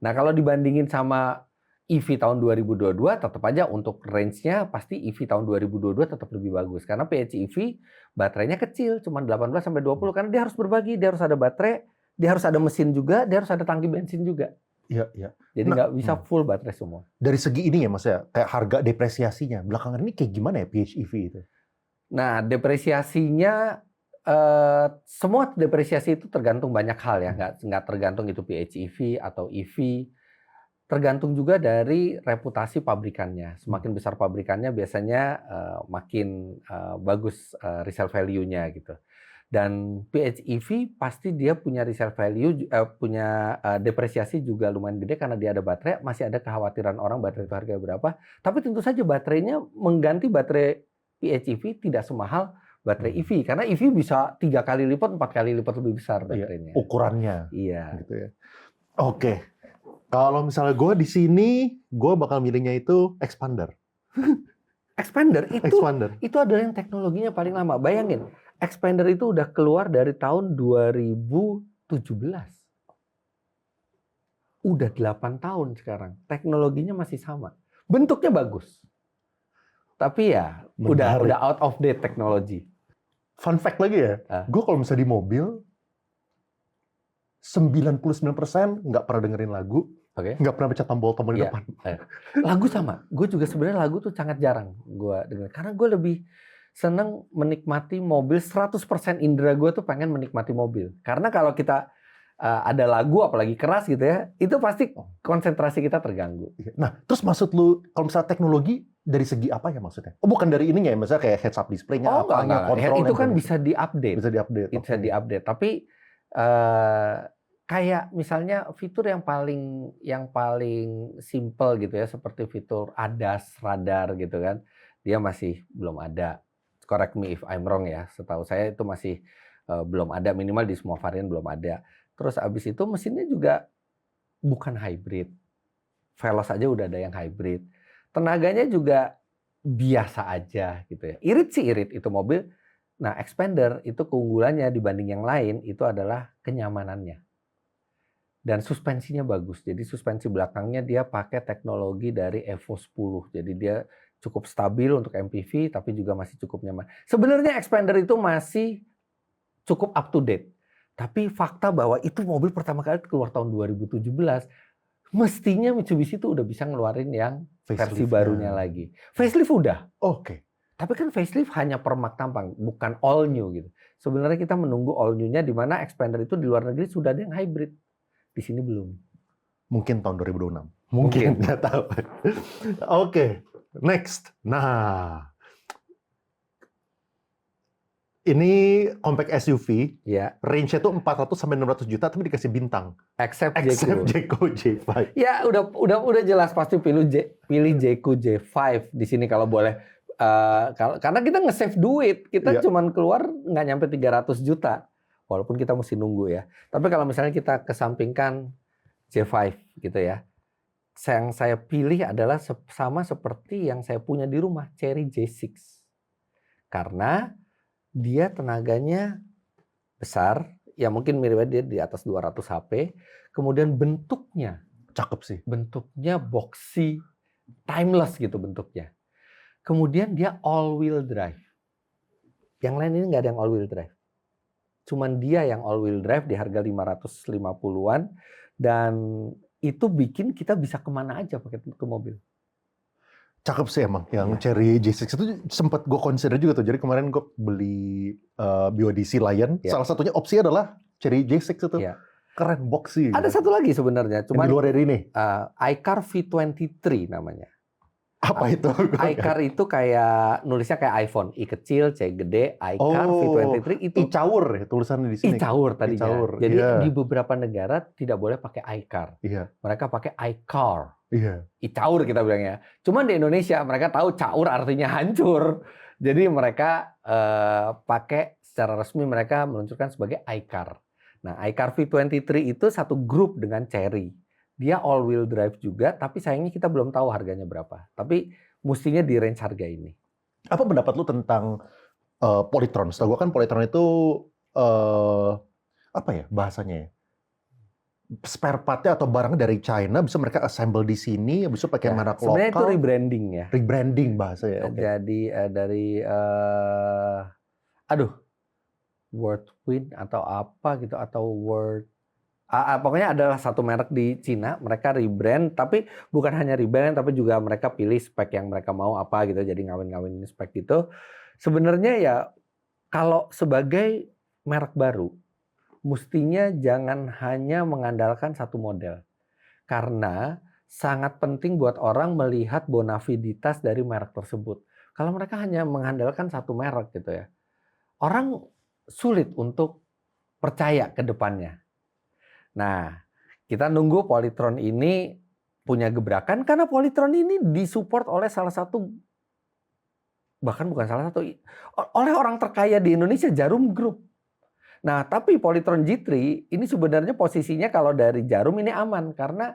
Nah, kalau dibandingin sama EV tahun 2022, tetap aja untuk range-nya pasti EV tahun 2022 tetap lebih bagus. Karena PHEV baterainya kecil, cuma 18 sampai 20 karena dia harus berbagi, dia harus ada baterai, dia harus ada mesin juga, dia harus ada tangki bensin juga. Iya, iya. Jadi nggak bisa full baterai semua. Dari segi ini ya Mas ya, kayak harga depresiasinya belakangan ini kayak gimana ya PHEV itu? Nah, depresiasinya semua depresiasi itu tergantung banyak hal ya, nggak tergantung itu PHEV atau EV. Tergantung juga dari reputasi pabrikannya. Semakin besar pabrikannya biasanya makin bagus resale value-nya gitu. Dan PHEV pasti dia punya resale value, punya depresiasi juga lumayan gede karena dia ada baterai. Masih ada kekhawatiran orang baterai itu harganya berapa. Tapi tentu saja baterainya mengganti baterai PHEV tidak semahal baterai EV. Karena EV bisa 3 kali lipat, 4 kali lipat lebih besar baterainya. Ukurannya. Iya. Gitu ya. Oke. Kalau misalnya gue di sini, gue bakal milihnya itu expander. Expander Expander. itu adalah yang teknologinya paling lama. Bayangin, expander itu udah keluar dari tahun 2017. Udah 8 tahun sekarang. Teknologinya masih sama. Bentuknya bagus. Tapi ya udah out of date teknologi. Fun fact lagi ya, gue kalau misalnya di mobil 99% nggak pernah dengerin lagu, nggak pernah baca tombol-tombol di depan. Lagu sama, gue juga sebenarnya lagu tuh sangat jarang gue denger. Karena gue lebih seneng menikmati mobil, 100% indera gue tuh pengen menikmati mobil. Karena kalau kita ada lagu, apalagi keras gitu ya, itu pasti konsentrasi kita terganggu. Nah, terus maksud lu, kalau misalnya teknologi, dari segi apa ya maksudnya? Oh, bukan dari ininya ya, misalnya kayak heads up display-nya, apanya, kontrolnya. Itu kan bisa di-update. Bisa di-update. Bisa di-update, tapi kayak misalnya fitur yang paling simple gitu ya, seperti fitur ADAS radar gitu kan, dia masih belum ada. Correct me if I'm wrong ya, setahu saya itu masih belum ada, minimal di semua varian belum ada. Terus abis itu mesinnya juga bukan hybrid, Veloz aja udah ada yang hybrid, tenaganya juga biasa aja gitu ya. Irit sih irit itu mobil. Nah, Expander itu keunggulannya dibanding yang lain itu adalah kenyamanannya. Dan suspensinya bagus. Jadi suspensi belakangnya dia pakai teknologi dari Evo 10. Jadi dia cukup stabil untuk MPV tapi juga masih cukup nyaman. Sebenarnya Expander itu masih cukup up to date. Tapi fakta bahwa itu mobil pertama kali keluar tahun 2017, mestinya Mitsubishi itu udah bisa ngeluarin yang versi barunya lagi. Facelift udah. Oke. Tapi kan facelift hanya permak tampang, bukan all new gitu. Sebenarnya kita menunggu all new-nya di mana Expander itu di luar negeri sudah ada yang hybrid. Di sini belum. Mungkin tahun 2026. Mungkin, nggak tahu. Oke, next. Nah, Ini compact SUV, Ya, range-nya tuh 400 sampai 600 juta tapi dikasih bintang. except Except Jayco. Jayco J5. Ya, udah jelas pasti pilih Jayco J5 di sini kalau boleh. Karena kita nge-save duit, kita Iya. cuman keluar nggak nyampe 300 juta. Walaupun kita mesti nunggu ya. Tapi kalau misalnya kita kesampingkan J5 gitu ya. Yang saya pilih adalah sama seperti yang saya punya di rumah, Chery J6. Karena dia tenaganya besar, ya mungkin miripnya dia di atas 200 HP. Kemudian bentuknya Cakep sih. boxy, timeless gitu bentuknya. Kemudian dia all wheel drive. Yang lain ini nggak ada yang all wheel drive. Cuman dia yang all wheel drive di harga 550-an, dan itu bikin kita bisa kemana aja pakai itu mobil. Cakep sih emang. Yang Iya. Chery J6 itu sempat gue consider juga tuh. Jadi kemarin gue beli BYD Lion. Iya. Salah satunya opsi adalah Chery J6 itu. Iya. Keren, boxy. Ada satu lagi sebenarnya, Yang cuman di luar dari ini. iCar V23 namanya. Apa itu? iCar itu kayak nulisnya kayak iPhone, I kecil, C gede, iCar V23 itu iCaur ya tulisannya di sini. iCaur tadinya. iCaur, Jadi iya. di beberapa negara tidak boleh pakai iCar. Iya. Mereka pakai iCar. Iya. Icaur kita bilangnya. Cuman di Indonesia mereka tahu caur artinya hancur. Jadi mereka pakai secara resmi mereka meluncurkan sebagai iCar. Nah, iCar V23 itu satu grup dengan Chery. Dia all wheel drive juga, tapi sayangnya kita belum tahu harganya berapa. Tapi mestinya di range harga ini. Apa pendapat lu tentang Polytron? Setahu gue kan Polytron itu apa ya bahasanya ya? Spare part-nya atau barang dari China bisa mereka assemble di sini, habis itu pakai merek Sebenarnya itu lokal. rebranding ya. Rebranding bahasanya. Oke. Jadi dari Wordwin atau apa gitu, atau pokoknya adalah satu merek di Cina, mereka rebrand, tapi bukan hanya rebrand, tapi juga mereka pilih spek yang mereka mau apa gitu, jadi ngawin-ngawin spek gitu. Sebenarnya ya kalau sebagai merek baru, mestinya jangan hanya mengandalkan satu model. Karena sangat penting buat orang melihat bonafiditas dari merek tersebut. Kalau mereka hanya mengandalkan satu merek gitu ya, orang sulit untuk percaya ke depannya. Nah, kita nunggu Polytron ini punya gebrakan karena Polytron ini disupport oleh salah satu, bahkan bukan salah satu, oleh orang terkaya di Indonesia, Jarum Group. Nah, tapi Polytron G3 ini sebenarnya posisinya kalau dari Jarum ini aman karena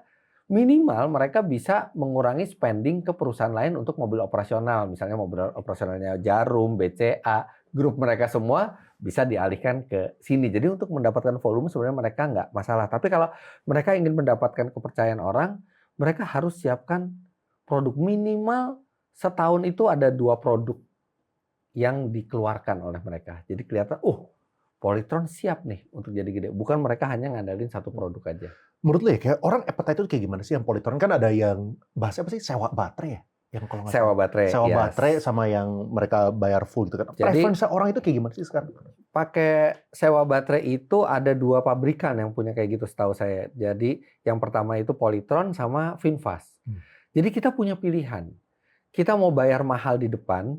minimal mereka bisa mengurangi spending ke perusahaan lain untuk mobil operasional. Misalnya mobil operasionalnya Jarum, BCA, grup mereka semua bisa dialihkan ke sini. Jadi untuk mendapatkan volume sebenarnya mereka nggak masalah. Tapi kalau mereka ingin mendapatkan kepercayaan orang, mereka harus siapkan produk minimal setahun itu ada 2 produk yang dikeluarkan oleh mereka. Jadi kelihatan, Polytron siap nih untuk jadi gede. Bukan mereka hanya ngandalin satu produk aja. Menurut lu ya, kayak orang appetite itu kayak gimana sih yang Polytron? Kan ada yang bahasnya apa sih, sewa baterai ya? Yang kalau nggak Sewa salah. baterai. Sewa yes. baterai sama yang mereka bayar full gitu kan. Jadi- Preference orang itu kayak gimana sih sekarang? Pakai sewa baterai itu ada 2 pabrikan yang punya kayak gitu setahu saya. Jadi yang pertama itu Polytron sama Finfast. Jadi kita punya pilihan. Kita mau bayar mahal di depan,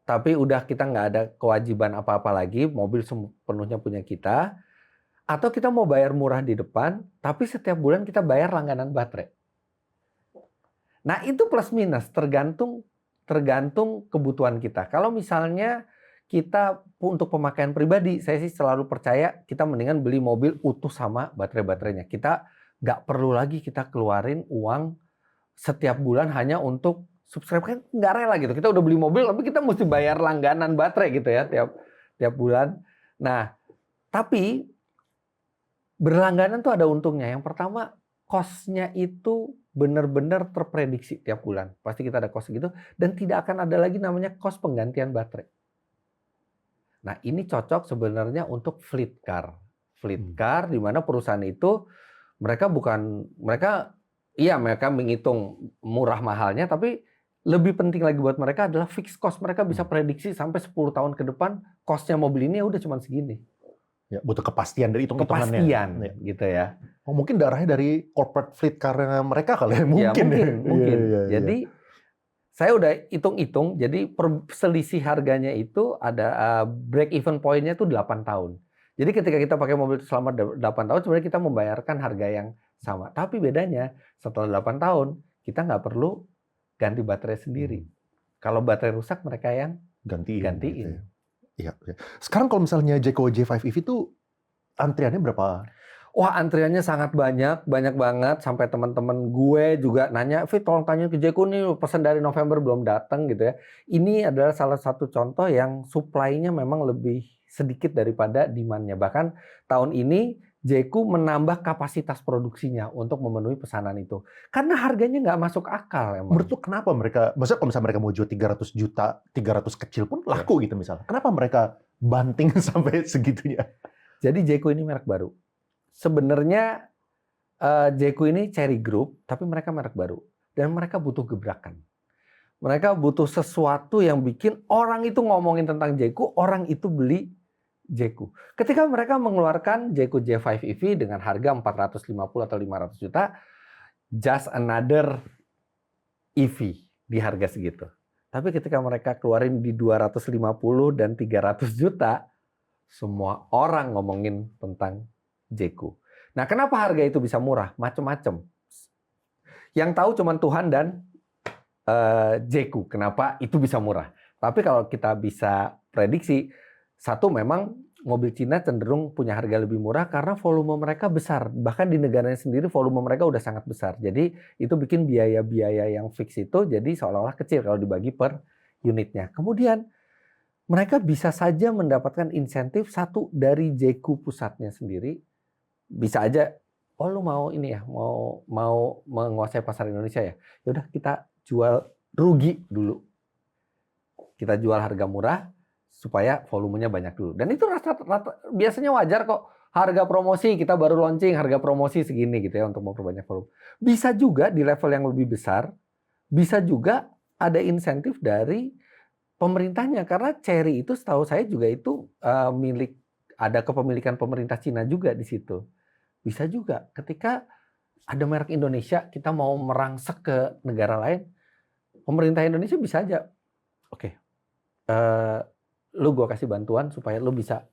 tapi udah kita nggak ada kewajiban apa-apa lagi, mobil sepenuhnya punya kita. Atau kita mau bayar murah di depan, tapi setiap bulan kita bayar langganan baterai. Nah itu plus minus, tergantung kebutuhan kita. Kalau misalnya kita untuk pemakaian pribadi, saya sih selalu percaya kita mendingan beli mobil utuh sama baterai-baterainya. Kita nggak perlu lagi kita keluarin uang setiap bulan hanya untuk subscribe, kan nggak rela gitu. Kita udah beli mobil, tapi kita mesti bayar langganan baterai gitu ya tiap bulan. Nah, tapi berlangganan tuh ada untungnya. Yang pertama, cost-nya itu benar-benar terprediksi tiap bulan. Pasti kita ada cost gitu, dan tidak akan ada lagi namanya cost penggantian baterai. Nah, ini cocok sebenarnya untuk fleet car. Fleet car di mana perusahaan itu mereka menghitung murah mahalnya, tapi lebih penting lagi buat mereka adalah fixed cost. Mereka bisa prediksi sampai 10 tahun ke depan cost-nya mobil ini udah cuma segini. Ya, butuh kepastian dari hitung-hitungannya. Kepastian gitu ya. Oh, mungkin darahnya dari corporate fleet car mereka kali ya, mungkin. Mungkin. Iya. Jadi Saya udah hitung-hitung, jadi selisih harganya itu ada break even point-nya tuh 8 tahun. Jadi ketika kita pakai mobil itu selama 8 tahun, sebenarnya kita membayarkan harga yang sama. Tapi bedanya setelah 8 tahun, kita nggak perlu ganti baterai sendiri. Kalau baterai rusak, mereka yang Gantiin. Gitu gantiin. ya. Iya, iya. Sekarang kalau misalnya Jeko J5 EV itu antriannya berapa? Wah, antriannya sangat banyak banget. Sampai teman-teman gue juga nanya, Fit, tolong tanya ke Jeko nih, pesan dari November belum datang gitu ya. Ini adalah salah satu contoh yang supply-nya memang lebih sedikit daripada demand-nya. Bahkan tahun ini Jeko menambah kapasitas produksinya untuk memenuhi pesanan itu. Karena harganya nggak masuk akal emang. Menurut lu kenapa mereka, maksudnya kalau misalnya mereka mau jual 300 juta, 300 kecil pun laku gitu misalnya. Kenapa mereka banting sampai segitunya? Jadi Jeko ini merek baru. Sebenarnya Jeko ini Cherry Group, tapi mereka merek baru. Dan mereka butuh gebrakan. Mereka butuh sesuatu yang bikin orang itu ngomongin tentang Jeko, orang itu beli Jeko. Ketika mereka mengeluarkan Jeko J5 EV dengan harga 450 atau 500 juta, just another EV di harga segitu. Tapi ketika mereka keluarin di 250 dan 300 juta, semua orang ngomongin tentang Jeko. Nah, kenapa harga itu bisa murah? Macem-macem. Yang tahu cuma Tuhan dan Jeko. Kenapa itu bisa murah? Tapi kalau kita bisa prediksi, satu memang mobil Cina cenderung punya harga lebih murah karena volume mereka besar. Bahkan di negaranya sendiri volume mereka udah sangat besar. Jadi itu bikin biaya-biaya yang fix itu jadi seolah-olah kecil kalau dibagi per unitnya. Kemudian mereka bisa saja mendapatkan insentif satu dari Jeko pusatnya sendiri. Bisa aja, oh lu mau ini ya, mau menguasai pasar Indonesia ya. Yaudah kita jual rugi dulu. Kita jual harga murah supaya volumenya banyak dulu. Dan itu rata-rata biasanya wajar kok. Harga promosi kita baru launching, harga promosi segini gitu ya untuk memperbanyak volume. Bisa juga di level yang lebih besar, bisa juga ada insentif dari pemerintahnya karena Chery itu setahu saya juga itu ada kepemilikan pemerintah Cina juga di situ. Bisa juga ketika ada merek Indonesia kita mau merangsek ke negara lain, pemerintah Indonesia bisa aja, oke, lu gua kasih bantuan supaya lu bisa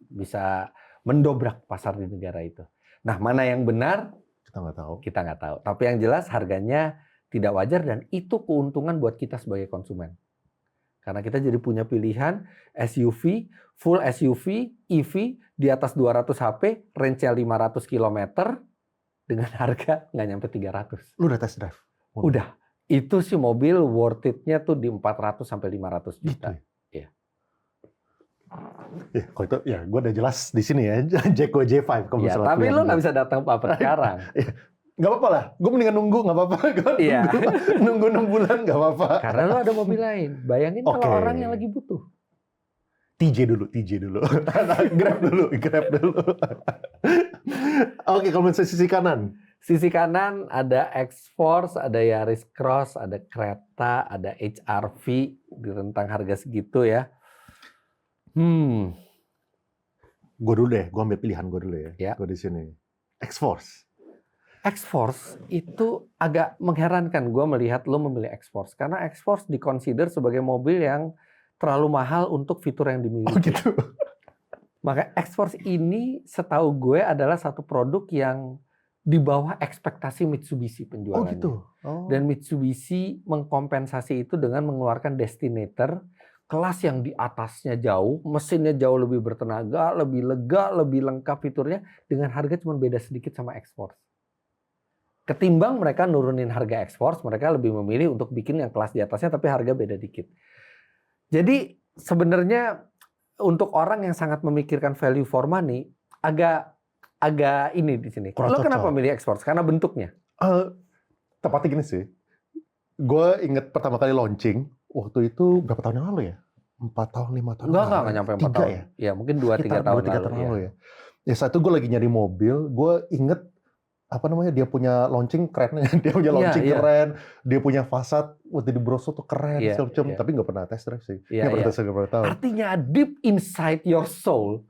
bisa mendobrak pasar di negara itu. Nah, mana yang benar? Kita nggak tahu. Kita nggak tahu. Tapi yang jelas harganya tidak wajar dan itu keuntungan buat kita sebagai konsumen. Karena kita jadi punya pilihan SUV, full SUV, EV di atas 200 HP, range-nya 500 km dengan harga nggak nyampe 300. Lu udah test drive? Udah. Itu sih mobil worth it-nya tuh di 400 sampai 500 juta. Gitu. Iya. Ya, kalau itu ya gue udah jelas di sini ya, Jeko J5. Ya, tapi lu nggak bisa datang apa sekarang. Nggak apa-apa lah, gue mendingan nunggu, nggak apa-apa. Iya. Nunggu 6 bulan nggak apa-apa. Karena lu ada mobil lain. Bayangin kalau orang yang lagi butuh. TJ dulu. Grab dulu. Oke, kalau misalnya sisi kanan. Sisi kanan ada X-Force, ada Yaris Cross, ada Creta, ada HR-V di rentang harga segitu ya. Gue dulu deh, gue ambil pilihan gue dulu ya. Ya. Gue di sini. X-Force. X-Force itu agak mengherankan gue melihat lo memilih X-Force. Karena X-Force dikonsider sebagai mobil yang terlalu mahal untuk fitur yang dimiliki. Oh gitu. Maka X-Force ini setahu gue adalah satu produk yang di bawah ekspektasi Mitsubishi penjualannya. Oh gitu. Oh. Dan Mitsubishi mengkompensasi itu dengan mengeluarkan Destinator kelas yang di atasnya jauh, mesinnya jauh lebih bertenaga, lebih lega, lebih lengkap fiturnya, dengan harga cuma beda sedikit sama X-Force. Ketimbang mereka nurunin harga X-Force, mereka lebih memilih untuk bikin yang kelas di atasnya tapi harga beda dikit. Jadi sebenarnya untuk orang yang sangat memikirkan value for money, agak ini di sini. Lo kenapa milih X-Force? Karena bentuknya. Tepatnya gini sih. Gue inget pertama kali launching, waktu itu berapa tahun yang lalu ya? 4 tahun, 5 tahun. Enggak nyampe 4 tahun. Ya? Ya mungkin 2-3 tahun lalu. Ya. Ya saat itu gue lagi nyari mobil, gue inget dia punya launching keren, dia punya launching keren, dia punya fasad waktu di brosur tuh keren, tapi nggak pernah test drive sih, nggak pernah tahu. Artinya deep inside your soul,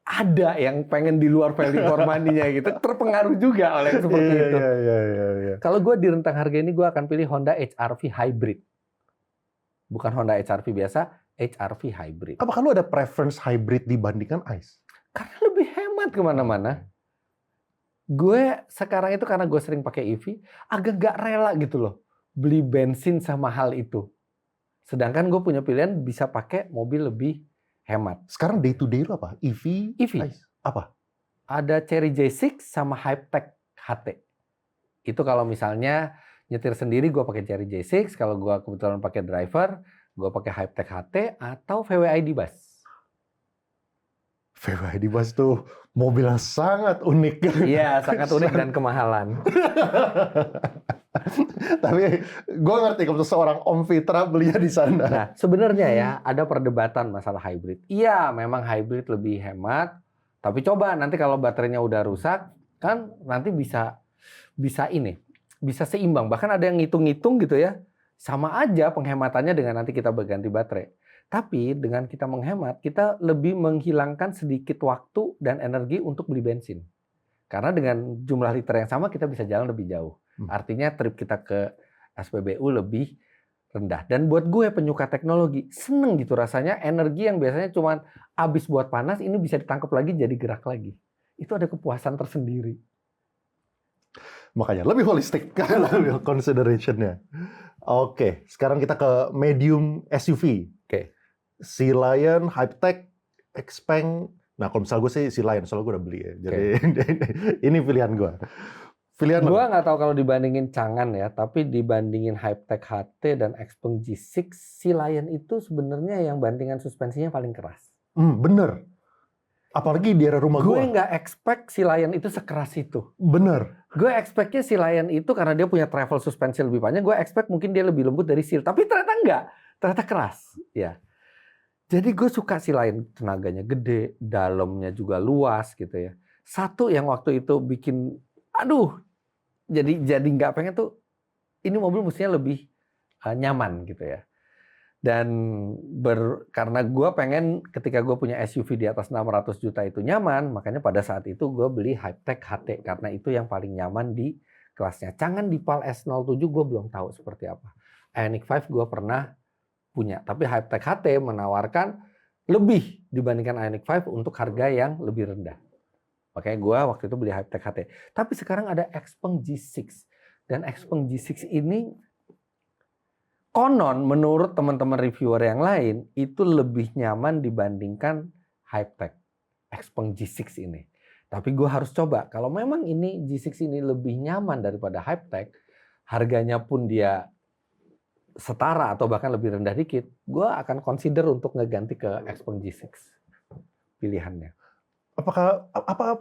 ada yang pengen di luar value for money-nya gitu, terpengaruh juga oleh yang seperti itu. Iya. Kalau gue di rentang harga ini gue akan pilih Honda HR-V Hybrid. Bukan Honda HR-V biasa, HR-V Hybrid. Apakah lu ada preference hybrid dibandingkan ICE? Karena lebih hemat kemana-mana. Gue sekarang itu karena gue sering pakai EV, agak gak rela gitu loh beli bensin sama hal itu. Sedangkan gue punya pilihan bisa pakai mobil lebih hemat. Sekarang day to day lu apa? EV? EV. ICE? Apa? Ada Chery J6 sama Hypertech HT. Itu kalau misalnya nyetir sendiri gue pakai Chery J6, kalau gue kebetulan pakai driver, gue pakai Hypertech HT atau VW-ID Bus. VW-ID Bus tuh mobil yang sangat unik. Iya, sangat unik dan kemahalan. Tapi gue ngerti kalau seorang Om Fitra belinya di sana. Nah, sebenarnya ya ada perdebatan masalah hybrid. Iya, memang hybrid lebih hemat, tapi coba nanti kalau baterainya udah rusak, kan nanti bisa seimbang. Bahkan ada yang ngitung-ngitung gitu ya, sama aja penghematannya dengan nanti kita berganti baterai. Tapi dengan kita menghemat, kita lebih menghilangkan sedikit waktu dan energi untuk beli bensin. Karena dengan jumlah liter yang sama kita bisa jalan lebih jauh. Artinya trip kita ke SPBU lebih rendah. Dan buat gue penyuka teknologi, seneng gitu rasanya energi yang biasanya cuma habis buat panas, ini bisa ditangkap lagi jadi gerak lagi. Itu ada kepuasan tersendiri. Makanya lebih holistik lebih consideration-nya. Oke, sekarang kita ke medium SUV. Oke. Sea Lion, Hypertech, Xpeng. Nah, kalau misalnya gue sih Sea Lion, soalnya gue udah beli ya. Jadi ini pilihan gue. Pilihan gue nggak tahu kalau dibandingin Changan ya, tapi dibandingin Hypertech HT dan Xpeng G6, Sea Lion itu sebenarnya yang bandingan suspensinya paling keras. Bener. Apalagi di daerah rumah gue. Gue nggak expect Sea Lion itu sekeras itu. Bener. Gue expect-nya Sea Lion itu karena dia punya travel suspensi lebih panjang, gue expect mungkin dia lebih lembut dari Seal. Tapi ternyata enggak. Ternyata keras. Ya. Jadi gue suka Sea Lion. Tenaganya gede, dalamnya juga luas gitu ya. Satu yang waktu itu bikin, jadi nggak pengen tuh, ini mobil mestinya lebih nyaman gitu ya. Dan karena gue pengen ketika gue punya SUV di atas 600 juta itu nyaman, makanya pada saat itu gue beli Hypertech HT karena itu yang paling nyaman di kelasnya. Changan di PAL S07 gue belum tahu seperti apa. Ioniq 5 gue pernah punya, tapi Hypertech HT menawarkan lebih dibandingkan Ioniq 5 untuk harga yang lebih rendah. Makanya gue waktu itu beli Hypertech HT. Tapi sekarang ada Xpeng G6 dan Xpeng G6 ini konon menurut teman-teman reviewer yang lain itu lebih nyaman dibandingkan Hypertech Xpeng G6 ini. Tapi gue harus coba. Kalau memang ini G6 ini lebih nyaman daripada Hypertech, harganya pun dia setara atau bahkan lebih rendah dikit, gue akan consider untuk ngeganti ke Xpeng G6 pilihannya. Apa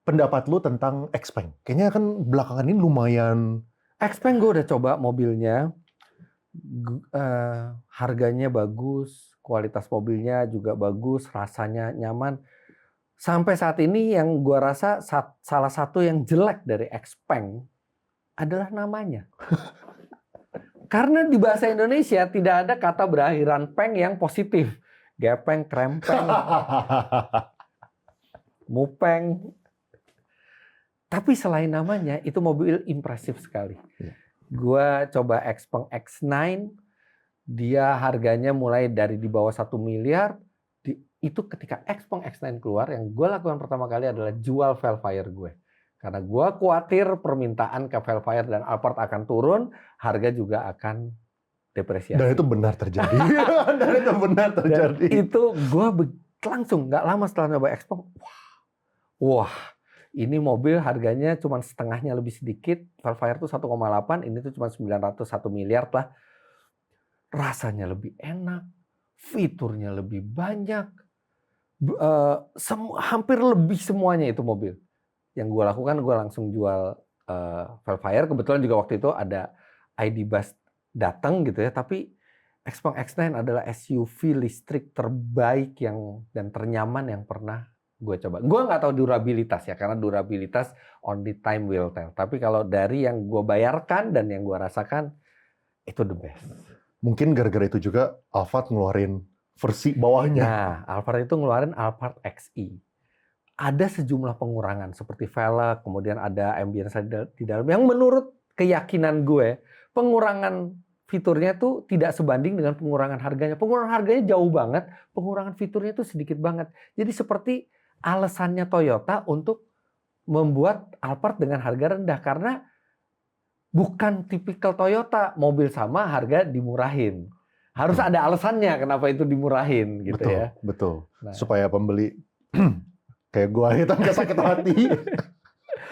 pendapat lu tentang Xpeng? Kayaknya kan belakangan ini lumayan. Xpeng gue udah coba mobilnya. Harganya bagus, kualitas mobilnya juga bagus, rasanya nyaman. Sampai saat ini yang gue rasa salah satu yang jelek dari Xpeng adalah namanya. Karena di bahasa Indonesia tidak ada kata berakhiran peng yang positif. Gepeng, krempeng, mupeng. Tapi selain namanya, itu mobil impresif sekali. Gue coba Xpeng X9, dia harganya mulai dari di bawah 1 miliar. Itu ketika Xpeng X9 keluar, yang gue lakukan pertama kali adalah jual Velfire gue. Karena gue khawatir permintaan ke Velfire dan Alphard akan turun, harga juga akan depresiasi. Dan itu benar terjadi. Dan itu gue langsung, nggak lama setelah nyoba Xpeng, wah. Ini mobil harganya cuma setengahnya lebih sedikit. Velfire tuh 1,8, ini tuh cuma 901 miliar lah. Rasanya lebih enak, fiturnya lebih banyak. Hampir lebih semuanya itu mobil. Yang gue lakukan, gue langsung jual Velfire. Kebetulan juga waktu itu ada ID Buzz datang gitu ya. Tapi Xpeng X9 adalah SUV listrik terbaik dan ternyaman yang pernah gue coba. Gue nggak tahu durabilitas ya, karena durabilitas only time will tell. Tapi kalau dari yang gue bayarkan dan yang gue rasakan, itu the best. Mungkin gara-gara itu juga Alphard ngeluarin versi bawahnya. Nah, Alphard itu ngeluarin Alphard XE. Ada sejumlah pengurangan seperti velg, kemudian ada ambience di dalam yang menurut keyakinan gue, pengurangan fiturnya tuh tidak sebanding dengan pengurangan harganya. Pengurangan harganya jauh banget, pengurangan fiturnya tuh sedikit banget. Jadi seperti alasannya Toyota untuk membuat Alphard dengan harga rendah karena bukan tipikal Toyota, mobil sama harga dimurahin. Harus ada alasannya kenapa itu dimurahin gitu Betul, ya. betul. Nah, Supaya pembeli kayak gua itu nggak sakit hati.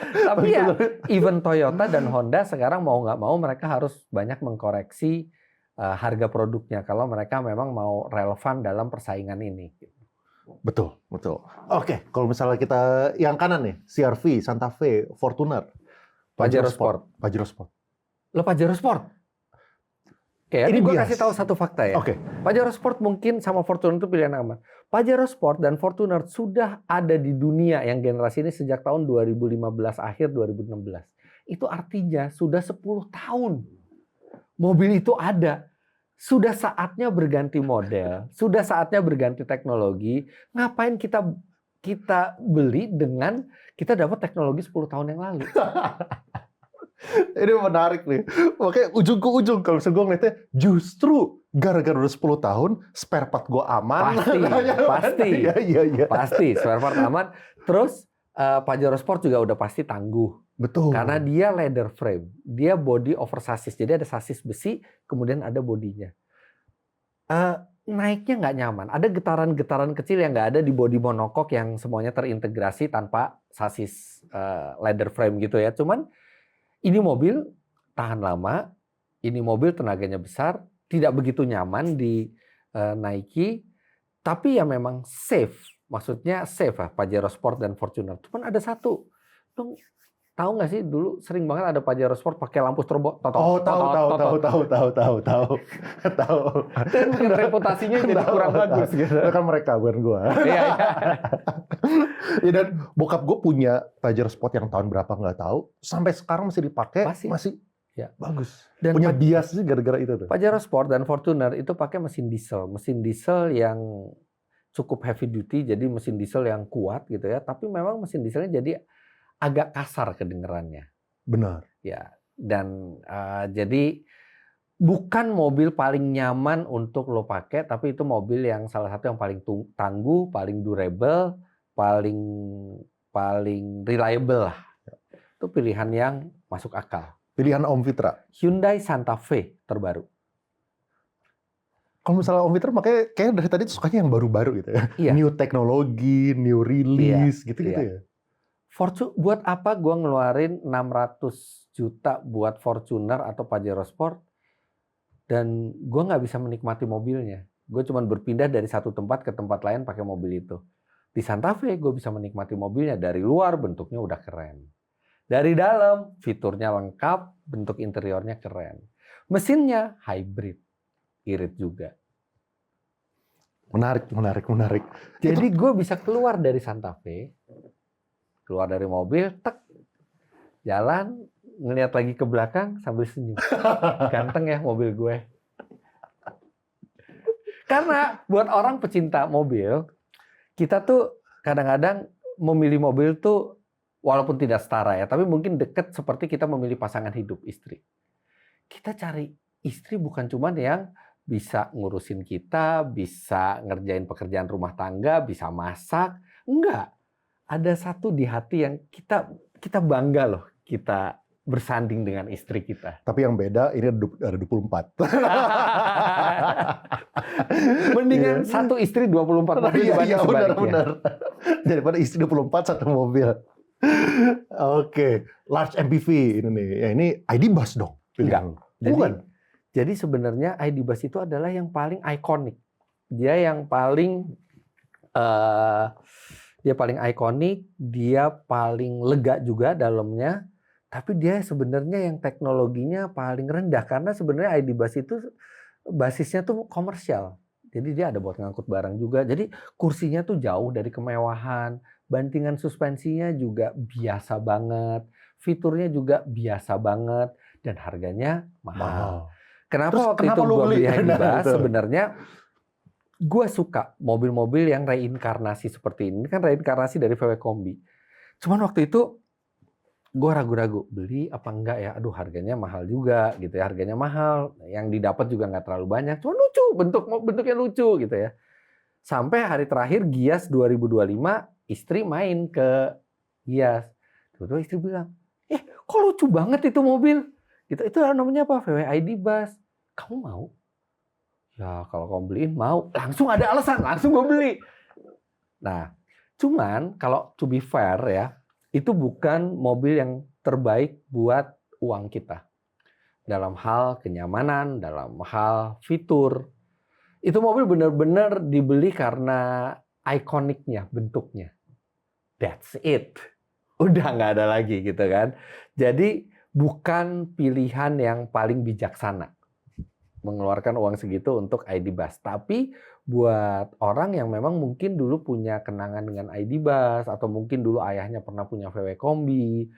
tapi ya even Toyota dan Honda sekarang mau nggak mau mereka harus banyak mengkoreksi harga produknya kalau mereka memang mau relevan dalam persaingan ini. Betul, betul. Oke, kalau misalnya kita yang kanan nih, CR-V, Santa Fe, Fortuner, Pajero Sport. Pajero Sport. Lo Pajero Sport? Oke, Ini ini gue bias. kasih tahu satu fakta ya. Oke. Pajero Sport mungkin sama Fortuner itu pilihan aman. Pajero Sport dan Fortuner sudah ada di dunia yang generasi ini sejak tahun 2015 akhir 2016. Itu artinya sudah 10 tahun mobil itu ada. Sudah saatnya berganti model, sudah saatnya berganti teknologi. Ngapain kita beli dengan kita dapat teknologi 10 tahun yang lalu? Ini menarik nih. Makanya ujung ke ujung kalau misalnya gue ngeliatnya justru gara-gara udah 10 tahun spare part gue aman. Pasti. Iya. Pasti spare part aman. Terus Pajero Sport juga udah pasti tangguh. Betul. Karena dia leather frame. Dia body over sasis. Jadi ada sasis besi, kemudian ada bodinya. Naiknya nggak nyaman. Ada getaran-getaran kecil yang nggak ada di body monokok yang semuanya terintegrasi tanpa sasis leather frame gitu ya. Cuman ini mobil tahan lama, ini mobil tenaganya besar, tidak begitu nyaman dinaiki, tapi ya memang safe. Maksudnya safe lah, Pajero Sport dan Fortuner. Cuman ada satu, lo tahu nggak sih dulu sering banget ada Pajero Sport pakai lampu strobo. Tahu. Dan bikin reputasinya jadi kurang bagus gitu. Itu kan mereka, bukan gua. Iya. Ya, dan bokap gue punya Pajero Sport yang tahun berapa nggak tahu, sampai sekarang masih dipakai, masih ya. bagus. Dan punya bias sih gara-gara itu tuh. Pajero Sport dan Fortuner itu pakai mesin diesel yang cukup heavy duty, jadi mesin diesel yang kuat gitu ya. Tapi memang mesin dieselnya jadi agak kasar kedengerannya. Benar. Ya, dan jadi bukan mobil paling nyaman untuk lo pakai, tapi itu mobil yang salah satu yang paling tangguh, paling durable, paling reliable lah. Itu pilihan yang masuk akal. Pilihan Om Fitra. Hyundai Santa Fe terbaru. Kalau misalnya Om Fitra makanya kayak dari tadi sukanya yang baru-baru gitu ya. Iya. New teknologi, new release gitu-gitu ya. Buat apa gue ngeluarin 600 juta buat Fortuner atau Pajero Sport dan gue nggak bisa menikmati mobilnya. Gue cuma berpindah dari satu tempat ke tempat lain pakai mobil itu. Di Santa Fe gue bisa menikmati mobilnya dari luar, bentuknya udah keren. Dari dalam fiturnya lengkap, bentuk interiornya keren. Mesinnya hybrid, irit juga. Menarik. Jadi gue bisa keluar dari Santa Fe, keluar dari mobil, jalan, ngeliat lagi ke belakang sambil senyum. Ganteng ya mobil gue. Karena buat orang pecinta mobil, kita tuh kadang-kadang memilih mobil tuh walaupun tidak setara ya, tapi mungkin deket seperti kita memilih pasangan hidup, istri. Kita cari istri bukan cuman yang bisa ngurusin kita, bisa ngerjain pekerjaan rumah tangga, bisa masak. Enggak. Ada satu di hati yang kita bangga loh, kita bersanding dengan istri kita. Tapi yang beda ini ada 24. Mendingan satu istri 24 mobil dibanding sebaliknya. Benar. Daripada istri 24 satu mobil. Oke, large MPV ini nih. Ya ini ID Buzz dong. Enggak. Jadi sebenarnya ID Buzz itu adalah yang paling ikonik. Dia yang paling ikonik, dia paling lega juga dalamnya. Tapi dia sebenarnya yang teknologinya paling rendah karena sebenarnya ID Buzz itu basisnya tuh komersial. Jadi dia ada buat ngangkut barang juga. Jadi kursinya tuh jauh dari kemewahan, bantingan suspensinya juga biasa banget, fiturnya juga biasa banget dan harganya mahal. Kenapa waktu itu gue beli ID Buzz? Sebenarnya gue suka mobil-mobil yang reinkarnasi seperti ini. Ini kan reinkarnasi dari VW Kombi. Cuman waktu itu gue ragu-ragu beli apa enggak ya. Aduh, harganya mahal juga gitu ya. Harganya mahal, yang didapat juga nggak terlalu banyak. Cuma lucu, bentuknya lucu gitu ya. Sampai hari terakhir Gias 2025, istri main ke Gias. Tiba-tiba istri bilang, kok lucu banget itu mobil. Gitu. Itu namanya apa? VW ID Bus. Kamu mau? Ya kalau kamu beliin mau. Langsung ada alasan, langsung gue beli. Nah, cuman kalau to be fair ya, itu bukan mobil yang terbaik buat uang kita. Dalam hal kenyamanan, dalam hal fitur. Itu mobil benar-benar dibeli karena ikoniknya, bentuknya. That's it. Udah nggak ada lagi gitu kan. Jadi bukan pilihan yang paling bijaksana mengeluarkan uang segitu untuk ID Bus. Tapi buat orang yang memang mungkin dulu punya kenangan dengan ID Bus atau mungkin dulu ayahnya pernah punya VW Kombi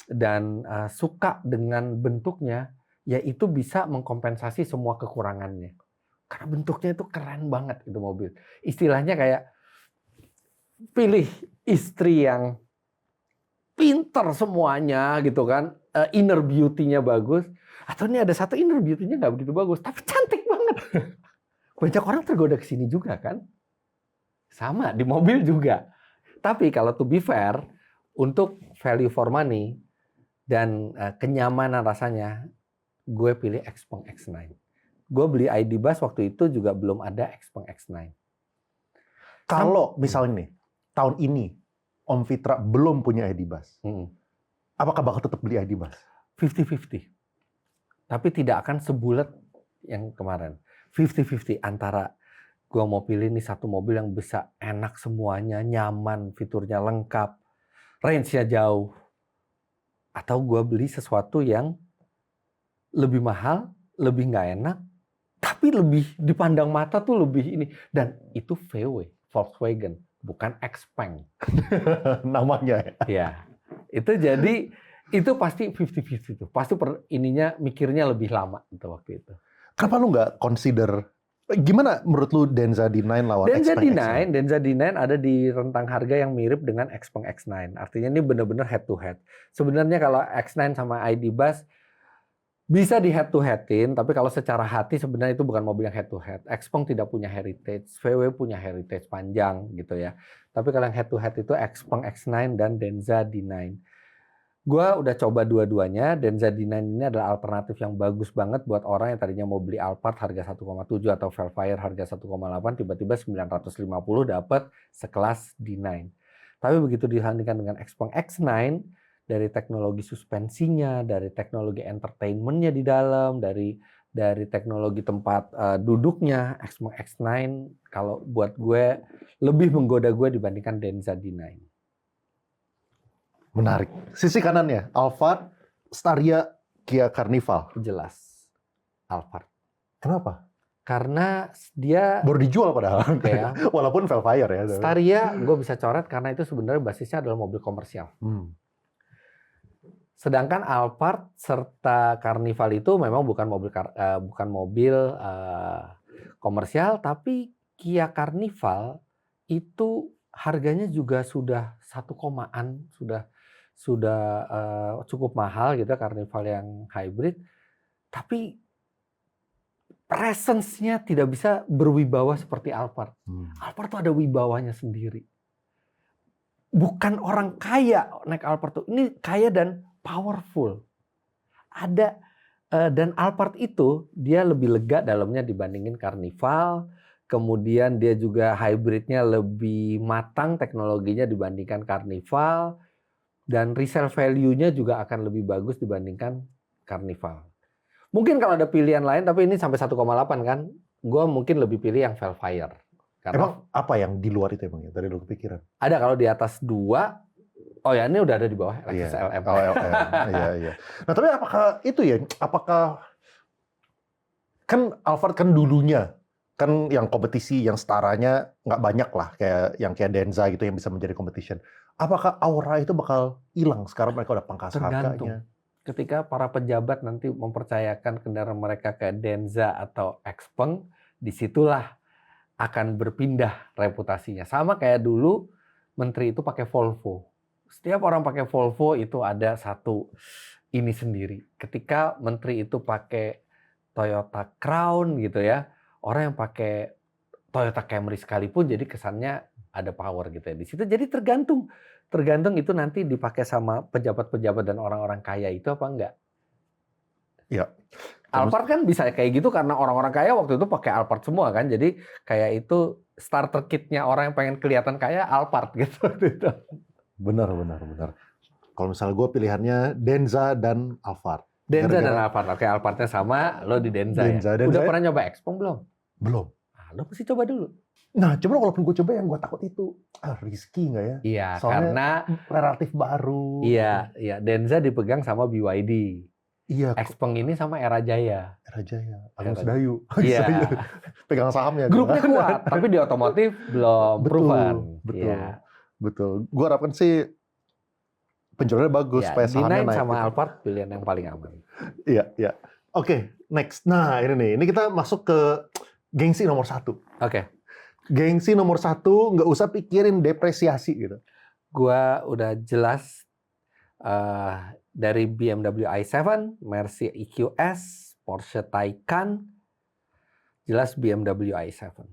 dan suka dengan bentuknya, ya itu bisa mengkompensasi semua kekurangannya. Karena bentuknya itu keren banget itu mobil. Istilahnya kayak pilih istri yang pinter semuanya gitu kan, inner beauty-nya bagus. Atau ini ada satu inner beauty-nya nggak begitu bagus, tapi cantik banget. Banyak orang tergoda ke sini juga kan. Sama, di mobil juga. Tapi kalau to be fair, untuk value for money dan kenyamanan rasanya, gue pilih Xpeng X9. Gue beli ID Bus waktu itu juga belum ada Xpeng X9. Kalau misalnya nih, tahun ini Om Fitra belum punya ID Bus, apakah bakal tetap beli ID Bus? 50-50. Tapi tidak akan sebulat yang kemarin. 50-50 antara gue mau pilih nih satu mobil yang bisa enak semuanya, nyaman, fiturnya lengkap, range-nya jauh. Atau gue beli sesuatu yang lebih mahal, lebih nggak enak, tapi lebih dipandang mata tuh lebih ini. Dan itu VW, Volkswagen, bukan Xpeng. Namanya. Ya, itu jadi itu pasti 50-50 tuh. Pasti ininya mikirnya lebih lama itu waktu itu. Kenapa lu nggak consider, gimana menurut lu Denza D9 lawan Xpeng X9? Denza D9 ada di rentang harga yang mirip dengan Xpeng X9. Artinya ini benar-benar head to head. Sebenarnya kalau X9 sama ID Bus bisa di head to headin, tapi kalau secara hati sebenarnya itu bukan mobil yang head to head. Xpeng tidak punya heritage, VW punya heritage panjang gitu ya. Tapi kalau yang head to head itu Xpeng X9 dan Denza D9. Gua udah coba dua-duanya. Denza D9 ini adalah alternatif yang bagus banget buat orang yang tadinya mau beli Alphard harga 1,7 atau Velfire harga 1,8, tiba-tiba 950 dapat sekelas D9. Tapi begitu disandingkan dengan Xpeng X9, dari teknologi suspensinya, dari teknologi entertainment-nya di dalam, dari teknologi tempat duduknya, Xpeng X9 kalau buat gue lebih menggoda gue dibandingkan Denza D9. Menarik. Sisi kanannya, Alphard, Staria, Kia Carnival. Jelas, Alphard. Kenapa? Karena dia baru dijual padahal. Ya, walaupun Velfire ya. Staria gue bisa coret karena itu sebenarnya basisnya adalah mobil komersial. Sedangkan Alphard serta Carnival itu memang bukan mobil komersial, tapi Kia Carnival itu harganya juga sudah 1 komaan, sudah cukup mahal gitu, Carnival yang hybrid. Tapi presence-nya tidak bisa berwibawa seperti Alphard. Alphard tuh ada wibawanya sendiri. Bukan orang kaya naik Alphard tuh. Ini kaya dan powerful. Ada dan Alphard itu dia lebih lega dalamnya dibandingin Carnival. Kemudian dia juga hybridnya lebih matang teknologinya dibandingkan Carnival. Dan resale value-nya juga akan lebih bagus dibandingkan Carnival. Mungkin kalau ada pilihan lain, tapi ini sampai 1,8 kan, gue mungkin lebih pilih yang Velfire. Karena emang apa yang di luar itu emang ya, dari lu kepikiran? Ada kalau di atas 2, oh ya ini udah ada di bawah, Lexus LM. Oh, LM. Iya. Nah tapi apakah itu ya, apakah, kan Alphard kan dulunya, kan yang kompetisi, yang setaranya nggak banyak lah, kayak Denza gitu yang bisa menjadi competition. Apakah aura itu bakal hilang sekarang mereka udah pangkas harganya? Ketika para pejabat nanti mempercayakan kendaraan mereka ke Denza atau Xpeng, disitulah akan berpindah reputasinya. Sama kayak dulu menteri itu pakai Volvo. Setiap orang pakai Volvo itu ada satu ini sendiri. Ketika menteri itu pakai Toyota Crown gitu ya, orang yang pakai Toyota Camry sekalipun jadi kesannya ada power gitu ya di situ. Jadi tergantung itu nanti dipakai sama pejabat-pejabat dan orang-orang kaya itu apa enggak. Iya. Alphard kan bisa kayak gitu karena orang-orang kaya waktu itu pakai Alphard semua kan. Jadi kayak itu starter kit-nya orang yang pengen kelihatan kaya Alphard gitu. Benar. Kalau misalnya gue pilihannya Denza dan Alphard. Denza dan Gara-gara- Alphard. Oke, Alphardnya sama, lo di Denza ya. Denza. Udah pernah nyoba Xpeng belum? Belum. Ah, lo mesti coba dulu. Nah, coba walaupun gue coba yang gue takut itu, risky nggak ya? Iya, Soalnya karena relatif baru. iya, Denza dipegang sama BYD. Iya, Xpeng ini sama Era Jaya. Raja ya, Agung Era- Sedayu. Iya. Pegang sahamnya. Grupnya kuat, tapi di otomotif belum proven. Betul. Iya. Betul. Gue harapkan sih penjualannya bagus, Ya, supaya sahamnya D9 naik. sama gitu. Alphard pilihan yang paling aman. Iya. Oke, next. Nah, ini nih. Ini kita masuk ke gengsi nomor 1. Oke, Gengsi nomor 1, nggak usah pikirin depresiasi gitu. gua udah jelas dari BMW i7, Mercy EQS, Porsche Taycan, jelas BMW i7.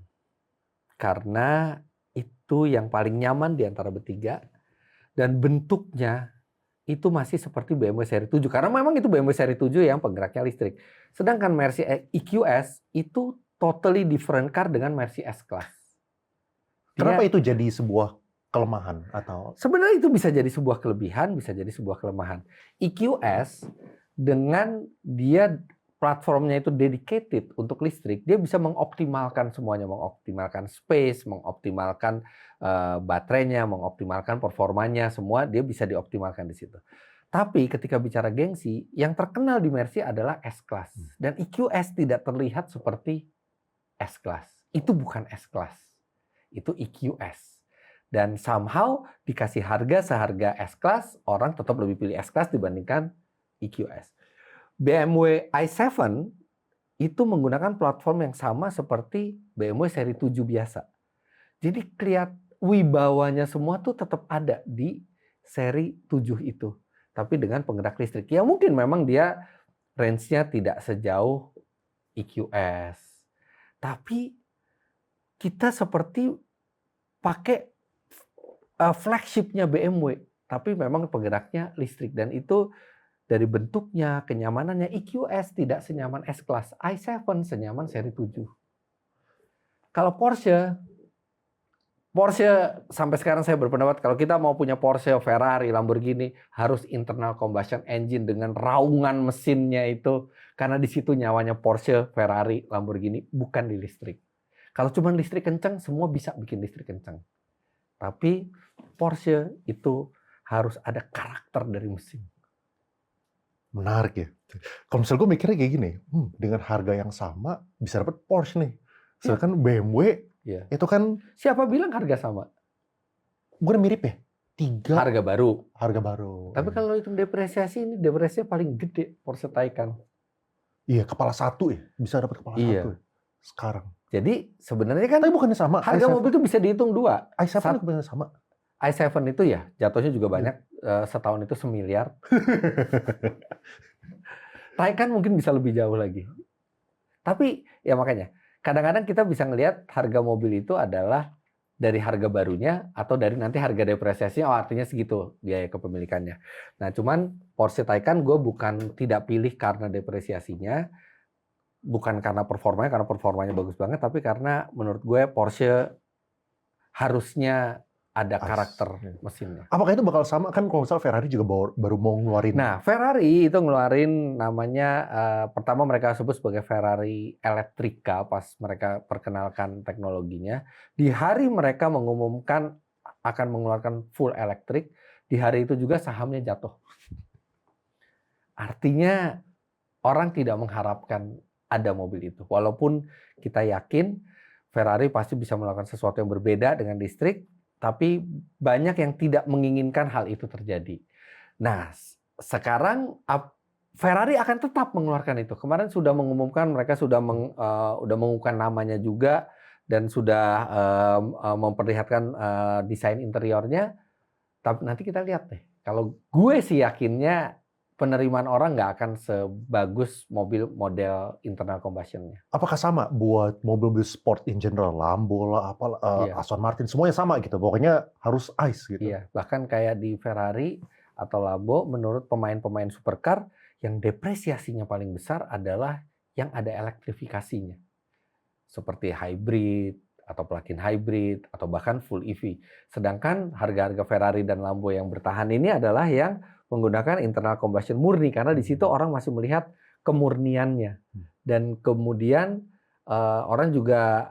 Karena itu yang paling nyaman di antara bertiga dan bentuknya itu masih seperti BMW seri 7 karena memang itu BMW seri 7 yang penggeraknya listrik. Sedangkan Mercy EQS itu totally different car dengan Mercy S-Class. Kenapa itu jadi sebuah kelemahan atau Sebenarnya itu bisa jadi sebuah kelebihan, bisa jadi sebuah kelemahan. EQS dengan dia platformnya itu dedicated untuk listrik, dia bisa mengoptimalkan semuanya, mengoptimalkan space, mengoptimalkan baterainya, mengoptimalkan performanya, semua dia bisa dioptimalkan di situ. Tapi ketika bicara gengsi, yang terkenal di Mercy adalah S-Class. Dan EQS tidak terlihat seperti S-Class. Itu bukan S-Class. Itu EQS. Dan somehow dikasih harga seharga S-Class, orang tetap lebih pilih S-Class dibandingkan EQS. BMW i7 itu menggunakan platform yang sama seperti BMW seri 7 biasa. Jadi wibawanya semua tuh tetap ada di seri 7 itu. Tapi dengan penggerak listrik. Ya mungkin memang dia range-nya tidak sejauh EQS. Tapi kita seperti pakai flagship-nya BMW, tapi memang penggeraknya listrik dan itu dari bentuknya, kenyamanannya EQS tidak senyaman S-Class, i7 senyaman seri 7. Kalau Porsche sampai sekarang saya berpendapat kalau kita mau punya Porsche, Ferrari, Lamborghini harus internal combustion engine dengan raungan mesinnya itu karena di situ nyawanya Porsche, Ferrari, Lamborghini bukan di listrik. Kalau cuma listrik kencang semua bisa bikin listrik kencang. Tapi Porsche itu harus ada karakter dari mesin. menarik ya? Kalau misalnya gue mikirnya kayak gini, dengan harga yang sama bisa dapat Porsche nih. Sedangkan BMW Iya. itu kan Siapa bilang harga sama? bukan mirip ya? 3 Harga baru. harga baru. Tapi kalau hitung depresiasi ini depresiasinya paling gede Porsche Taycan. Iya, kepala 1 ya, bisa dapat kepala 1 Iya. ya, sekarang. Jadi sebenarnya kan Tapi bukannya sama? harga i7 mobil itu bisa dihitung dua. i7 Sat- itu bukannya sama? i7 itu ya jatuhnya juga banyak, setahun itu 1 miliar. Taycan mungkin bisa lebih jauh lagi. Tapi ya makanya kadang-kadang kita bisa ngelihat harga mobil itu adalah dari harga barunya atau dari nanti harga depresiasinya, artinya segitu biaya kepemilikannya. Nah cuman Porsche Taycan gue bukan tidak pilih karena depresiasinya, bukan karena performanya bagus banget, tapi karena menurut gue Porsche harusnya ada karakter mesinnya. Apakah itu bakal sama? Kan kalau misalnya Ferrari juga baru mau ngeluarin. Nah, Ferrari itu ngeluarin namanya, pertama mereka sebut sebagai Ferrari Elettrica pas mereka perkenalkan teknologinya. Di hari mereka mengumumkan akan mengeluarkan full elektrik, di hari itu juga sahamnya jatuh. Artinya orang tidak mengharapkan ada mobil itu. Walaupun kita yakin Ferrari pasti bisa melakukan sesuatu yang berbeda dengan listrik, tapi banyak yang tidak menginginkan hal itu terjadi. Nah, sekarang Ferrari akan tetap mengeluarkan itu. Kemarin sudah mengumumkan, mereka sudah mengumumkan namanya juga, dan sudah memperlihatkan desain interiornya. Tapi nanti kita lihat deh. Kalau gue sih yakinnya penerimaan orang nggak akan sebagus mobil model internal combustion-nya. Apakah sama buat mobil-mobil sport in general, Lambo lah, Iya. Aston Martin, semuanya sama gitu. Pokoknya harus ICE gitu. Iya, bahkan kayak di Ferrari atau Lambo, menurut pemain-pemain supercar, yang depresiasinya paling besar adalah yang ada elektrifikasinya. Seperti hybrid, atau plug-in hybrid, atau bahkan full EV. Sedangkan harga-harga Ferrari dan Lambo yang bertahan ini adalah yang menggunakan internal combustion murni, karena di situ orang masih melihat kemurniannya. Dan kemudian orang juga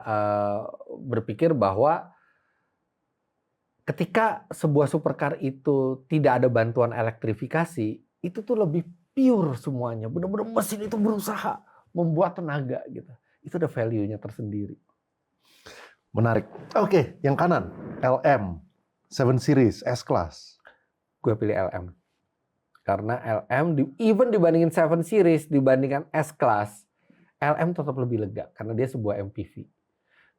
berpikir bahwa ketika sebuah supercar itu tidak ada bantuan elektrifikasi, itu tuh lebih pure semuanya. Benar-benar mesin itu berusaha membuat tenaga gitu. Itu ada value-nya tersendiri. Menarik. Oke, yang kanan, LM, 7 Series, S-Class. Gue pilih LM. Karena LM, even dibandingin 7 Series, dibandingkan S-Class, LM tetap lebih lega. Karena dia sebuah MPV.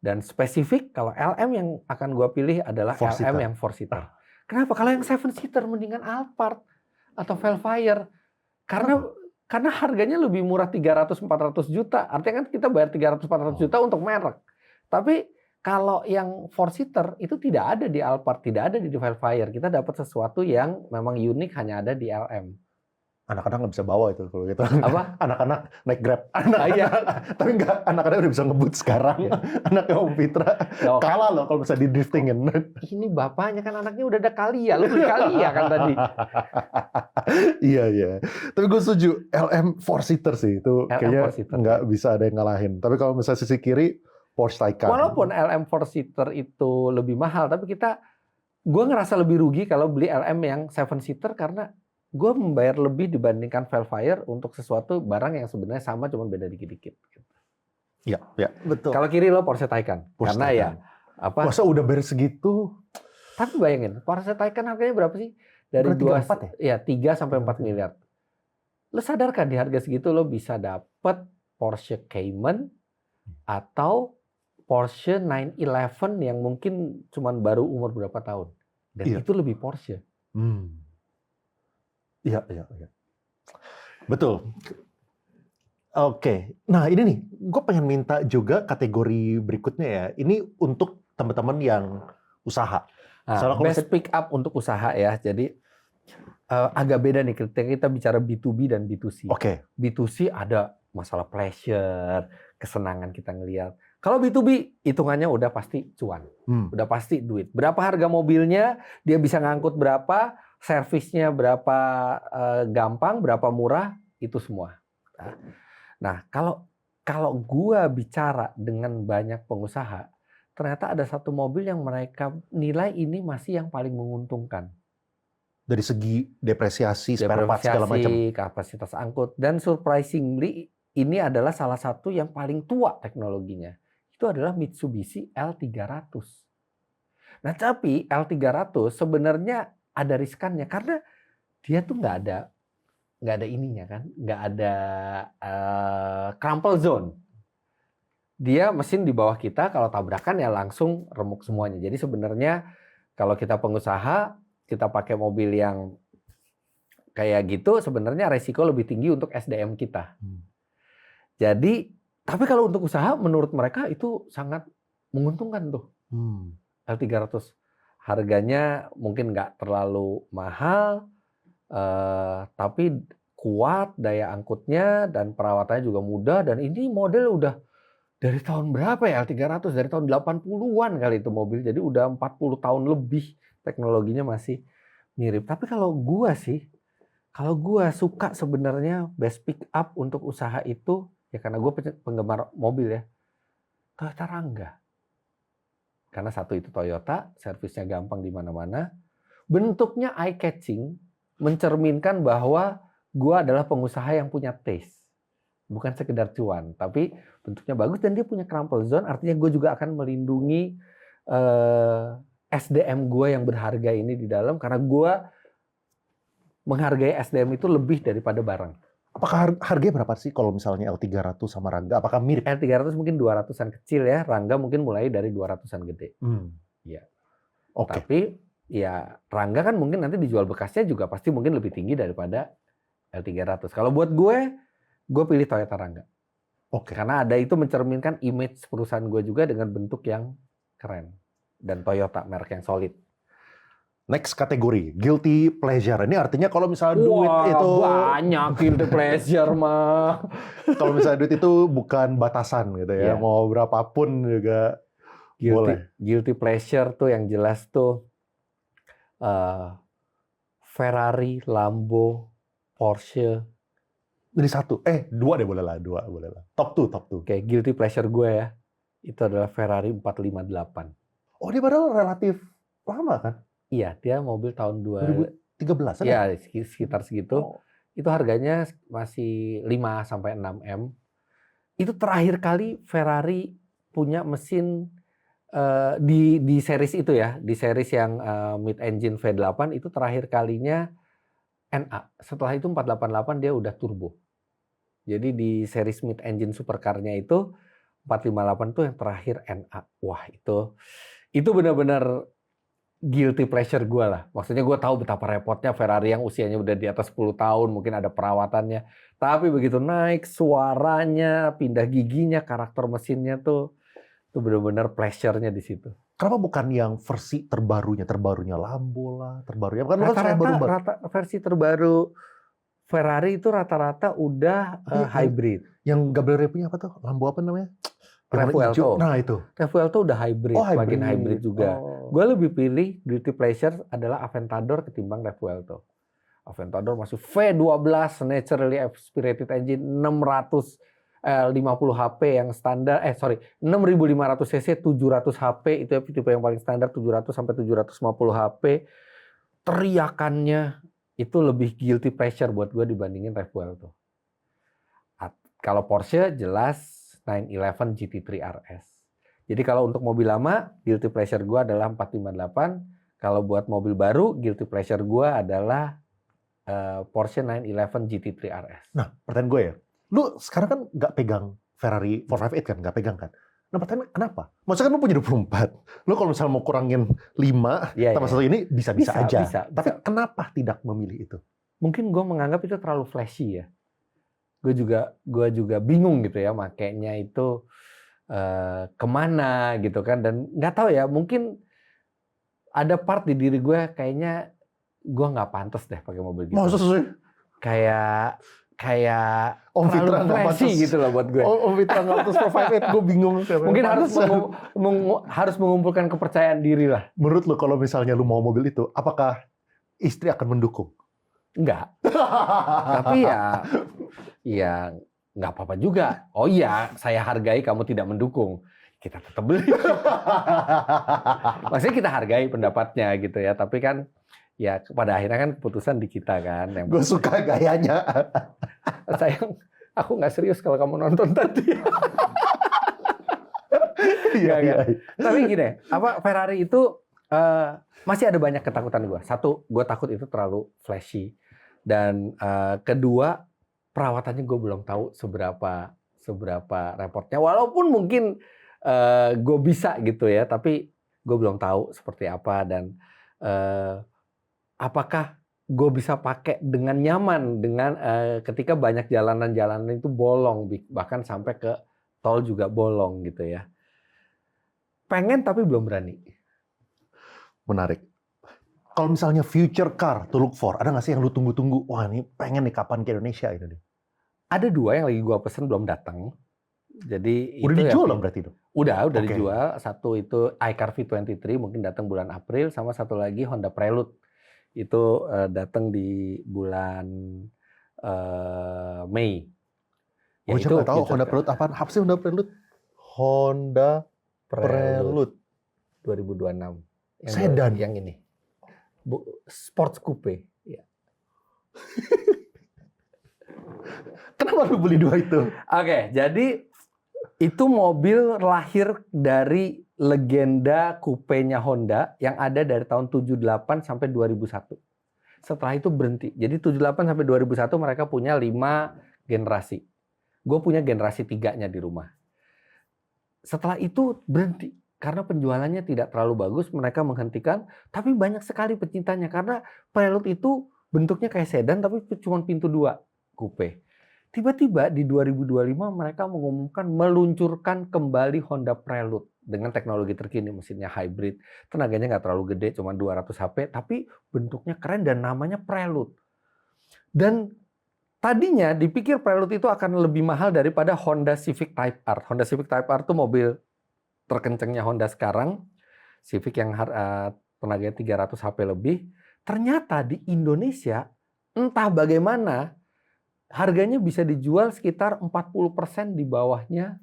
Dan spesifik, kalau LM yang akan gue pilih adalah LM yang 4-seater. Kenapa? Kalau yang 7-seater, mendingan Alphard atau Vellfire. Karena harganya lebih murah 300-400 juta. Artinya kan kita bayar 300-400 juta untuk merek. Tapi kalau yang 4-seater itu tidak ada di Alphard, tidak ada di Vellfire. Kita dapat sesuatu yang memang unik hanya ada di LM. Anak-anak nggak bisa bawa itu kalau gitu. Apa? Anak-anak naik Grab. Iya. Tapi nggak, anak-anak udah bisa ngebut sekarang. Anaknya Om Fitra kalah loh kalau bisa di-driftingin. Ini bapaknya kan anaknya udah ada Kalia. Lu beli Kalia kan tadi. Iya. Tapi gue setuju, LM 4-seater sih. Itu LM kayaknya 4-seater. nggak bisa ada yang ngalahin. Tapi kalau misalnya sisi kiri, Porsche Taycan. Walaupun LM 4-seater itu lebih mahal, tapi gue ngerasa lebih rugi kalau beli LM yang 7-seater karena gue membayar lebih dibandingkan Vellfire untuk sesuatu barang yang sebenarnya sama, cuma beda dikit-dikit. Iya, betul. Kalau kiri lo Porsche Taycan, karena Taycan. ya apa? Masa udah bayar segitu? Tapi bayangin, Porsche Taycan harganya berapa sih? Dari 3-4 ya 3-4 miliar. Lo sadarkan di harga segitu lo bisa dapat Porsche Cayman atau Porsche 911 yang mungkin cuman baru umur berapa tahun. Dan itu lebih Porsche. Iya. Betul. Oke. Nah ini nih, gue pengen minta juga kategori berikutnya ya. Ini untuk teman-teman yang usaha. Nah, best pick up untuk usaha ya. Jadi agak beda nih ketika kita bicara B2B dan B2C. Oke. B2C ada masalah pleasure, kesenangan kita ngelihat. Kalau B2B, hitungannya udah pasti cuan. Udah pasti duit. Berapa harga mobilnya, dia bisa ngangkut berapa, servisnya berapa gampang, berapa murah, itu semua. Nah, kalau gua bicara dengan banyak pengusaha, ternyata ada satu mobil yang mereka nilai ini masih yang paling menguntungkan. Dari segi depresiasi, spare parts, segala macam. Kapasitas angkut. Dan surprisingly, ini adalah salah satu yang paling tua teknologinya. Itu adalah Mitsubishi L300. Nah, tapi L300 sebenarnya ada riskannya karena dia tuh nggak ada ininya kan, nggak ada crumple zone. Dia mesin di bawah kita, kalau tabrakan ya langsung remuk semuanya. Jadi sebenarnya kalau kita pengusaha, kita pakai mobil yang kayak gitu, sebenarnya resiko lebih tinggi untuk SDM kita. Jadi tapi kalau untuk usaha, menurut mereka itu sangat menguntungkan tuh. L300. Harganya mungkin nggak terlalu mahal, tapi kuat daya angkutnya dan perawatannya juga mudah. Dan ini model udah dari tahun berapa ya L300? Dari tahun 80-an kali itu mobil. Jadi udah 40 tahun lebih teknologinya masih mirip. Tapi kalau gua suka sebenarnya best pick up untuk usaha itu, ya karena gue penggemar mobil ya, Toyota Rangga. Karena satu itu Toyota, servisnya gampang di mana-mana, bentuknya eye catching, mencerminkan bahwa gue adalah pengusaha yang punya taste, bukan sekedar cuan, tapi bentuknya bagus dan dia punya crumple zone, artinya gue juga akan melindungi SDM gue yang berharga ini di dalam, karena gue menghargai SDM itu lebih daripada barang. Apakah harganya berapa sih kalau misalnya L300 sama Rangga? Apakah mirip? L300 mungkin 200-an kecil ya, Rangga mungkin mulai dari 200-an gede. Iya. Oke. Tapi ya Rangga kan mungkin nanti dijual bekasnya juga pasti mungkin lebih tinggi daripada L300. Kalau buat gue pilih Toyota Rangga. Oke. Karena ada itu mencerminkan image perusahaan gue juga dengan bentuk yang keren. Dan Toyota, merek yang solid. Next kategori, guilty pleasure. Ini artinya kalau misalnya duit itu banyak guilty pleasure mah. kalau misalnya duit itu bukan batasan gitu ya, Iya. mau berapapun juga boleh. Guilty pleasure tuh yang jelas tuh Ferrari, Lambo, Porsche. Jadi dua deh boleh lah. Top 2. Kayak guilty pleasure gue ya, itu adalah Ferrari 458. Oh, dia padahal relatif lama kan? Iya, dia mobil tahun 2013 ya, sekitar segitu. Oh. Itu harganya masih 5-6 M. Itu terakhir kali Ferrari punya mesin di series itu ya, di series yang mid engine V8 itu terakhir kalinya NA. Setelah itu 488 dia udah turbo. Jadi di series mid engine supercar-nya itu 458 tuh yang terakhir NA. Wah, itu benar-benar guilty pleasure gue lah. Maksudnya gue tahu betapa repotnya Ferrari yang usianya udah di atas 10 tahun, mungkin ada perawatannya. Tapi begitu naik, suaranya, pindah giginya, karakter mesinnya tuh benar-benar pleasure-nya di situ. Kenapa bukan yang versi terbarunya Lambo lah, terbarunya? Kan Rata-rata versi terbaru Ferrari itu rata-rata udah hybrid. Yang Gabriel punya apa tuh? Lambo apa namanya? Revuelto. Nah itu. Revuelto udah hybrid, plug-in hybrid juga. Gue lebih pilih guilty pleasure adalah Aventador ketimbang Revuelto. Aventador masih V12 naturally aspirated engine 650 HP yang standar, 6500 cc 700 HP itu tipe yang paling standar 700 sampai 750 HP. Teriakannya itu lebih guilty pleasure buat gue dibandingin Revuelto. Kalau Porsche jelas 911 GT3 RS. Jadi kalau untuk mobil lama, guilty pleasure gue adalah 458. Kalau buat mobil baru, guilty pleasure gue adalah Porsche 911 GT3 RS. Nah, pertanyaan gue ya, lu sekarang kan nggak pegang Ferrari 458 kan, nggak pegang kan? Nah, pertanyaan kenapa? Maksudnya kan lu punya 24. Lu kalau misalnya mau kurangin 5 tambah satu ini bisa-bisa aja. Bisa. Tapi kenapa tidak memilih itu? Mungkin gue menganggap itu terlalu flashy ya. Gue juga bingung gitu ya makainya itu kemana gitu kan, dan nggak tahu ya, mungkin ada part di diri gue kayaknya gue nggak pantas deh pakai mobil gitu. Maksudnya kayak Om Fitra terlalu flashy gitu loh buat gue. Om Fitra nggak pantas 458, gue bingung. Mungkin harus mengumpulkan kepercayaan diri lah. Menurut lu kalau misalnya lu mau mobil itu, apakah istri akan mendukung? Enggak. Tapi ya nggak apa-apa juga. Oh iya, saya hargai kamu tidak mendukung. Kita tetap beli. Maksudnya kita hargai pendapatnya gitu ya. Tapi kan ya pada akhirnya kan keputusan di kita kan. Gue suka gayanya. Sayang, aku nggak serius kalau kamu nonton tadi. Iya. Tapi gini, Ferrari itu masih ada banyak ketakutan gue. Satu, gue takut itu terlalu flashy. Dan kedua, perawatannya gue belum tahu seberapa repotnya. Walaupun mungkin gue bisa gitu ya, tapi gue belum tahu seperti apa dan apakah gue bisa pakai dengan nyaman dengan ketika banyak jalanan-jalanan itu bolong, bahkan sampai ke tol juga bolong gitu ya. Pengen tapi belum berani. Menarik. Kalau misalnya future car to look for, ada nggak sih yang lu tunggu-tunggu? Wah, ini pengen nih kapan ke Indonesia ini nih. Ada 2 yang lagi gua pesen belum datang. Jadi udah itu dijual ya, dong berarti itu? Udah dijual. Satu itu iCar V23 mungkin datang bulan April, sama satu lagi Honda Prelude. Itu datang di bulan Mei. Ya, itu nggak tahu Honda Prelude apaan? Apa sih Honda Prelude? Honda Prelude 2026. Sedan. Yang ini. Sports coupe. Ya. Kenapa lu beli 2 itu? Oke, jadi itu mobil lahir dari legenda kupenya Honda yang ada dari tahun 78 sampai 2001. Setelah itu berhenti. Jadi 78 sampai 2001 mereka punya 5 generasi. Gue punya generasi 3-nya di rumah. Setelah itu berhenti. Karena penjualannya tidak terlalu bagus, mereka menghentikan. Tapi banyak sekali pecintanya. Karena Prelude itu bentuknya kayak sedan, tapi cuma pintu 2 coupe. Tiba-tiba di 2025 mereka mengumumkan meluncurkan kembali Honda Prelude. Dengan teknologi terkini, mesinnya hybrid. Tenaganya nggak terlalu gede, cuma 200 HP. Tapi bentuknya keren dan namanya Prelude. Dan tadinya dipikir Prelude itu akan lebih mahal daripada Honda Civic Type R. Honda Civic Type R itu mobil terkencangnya Honda sekarang, Civic yang tenaganya 300 HP lebih, ternyata di Indonesia entah bagaimana harganya bisa dijual sekitar 40% di bawahnya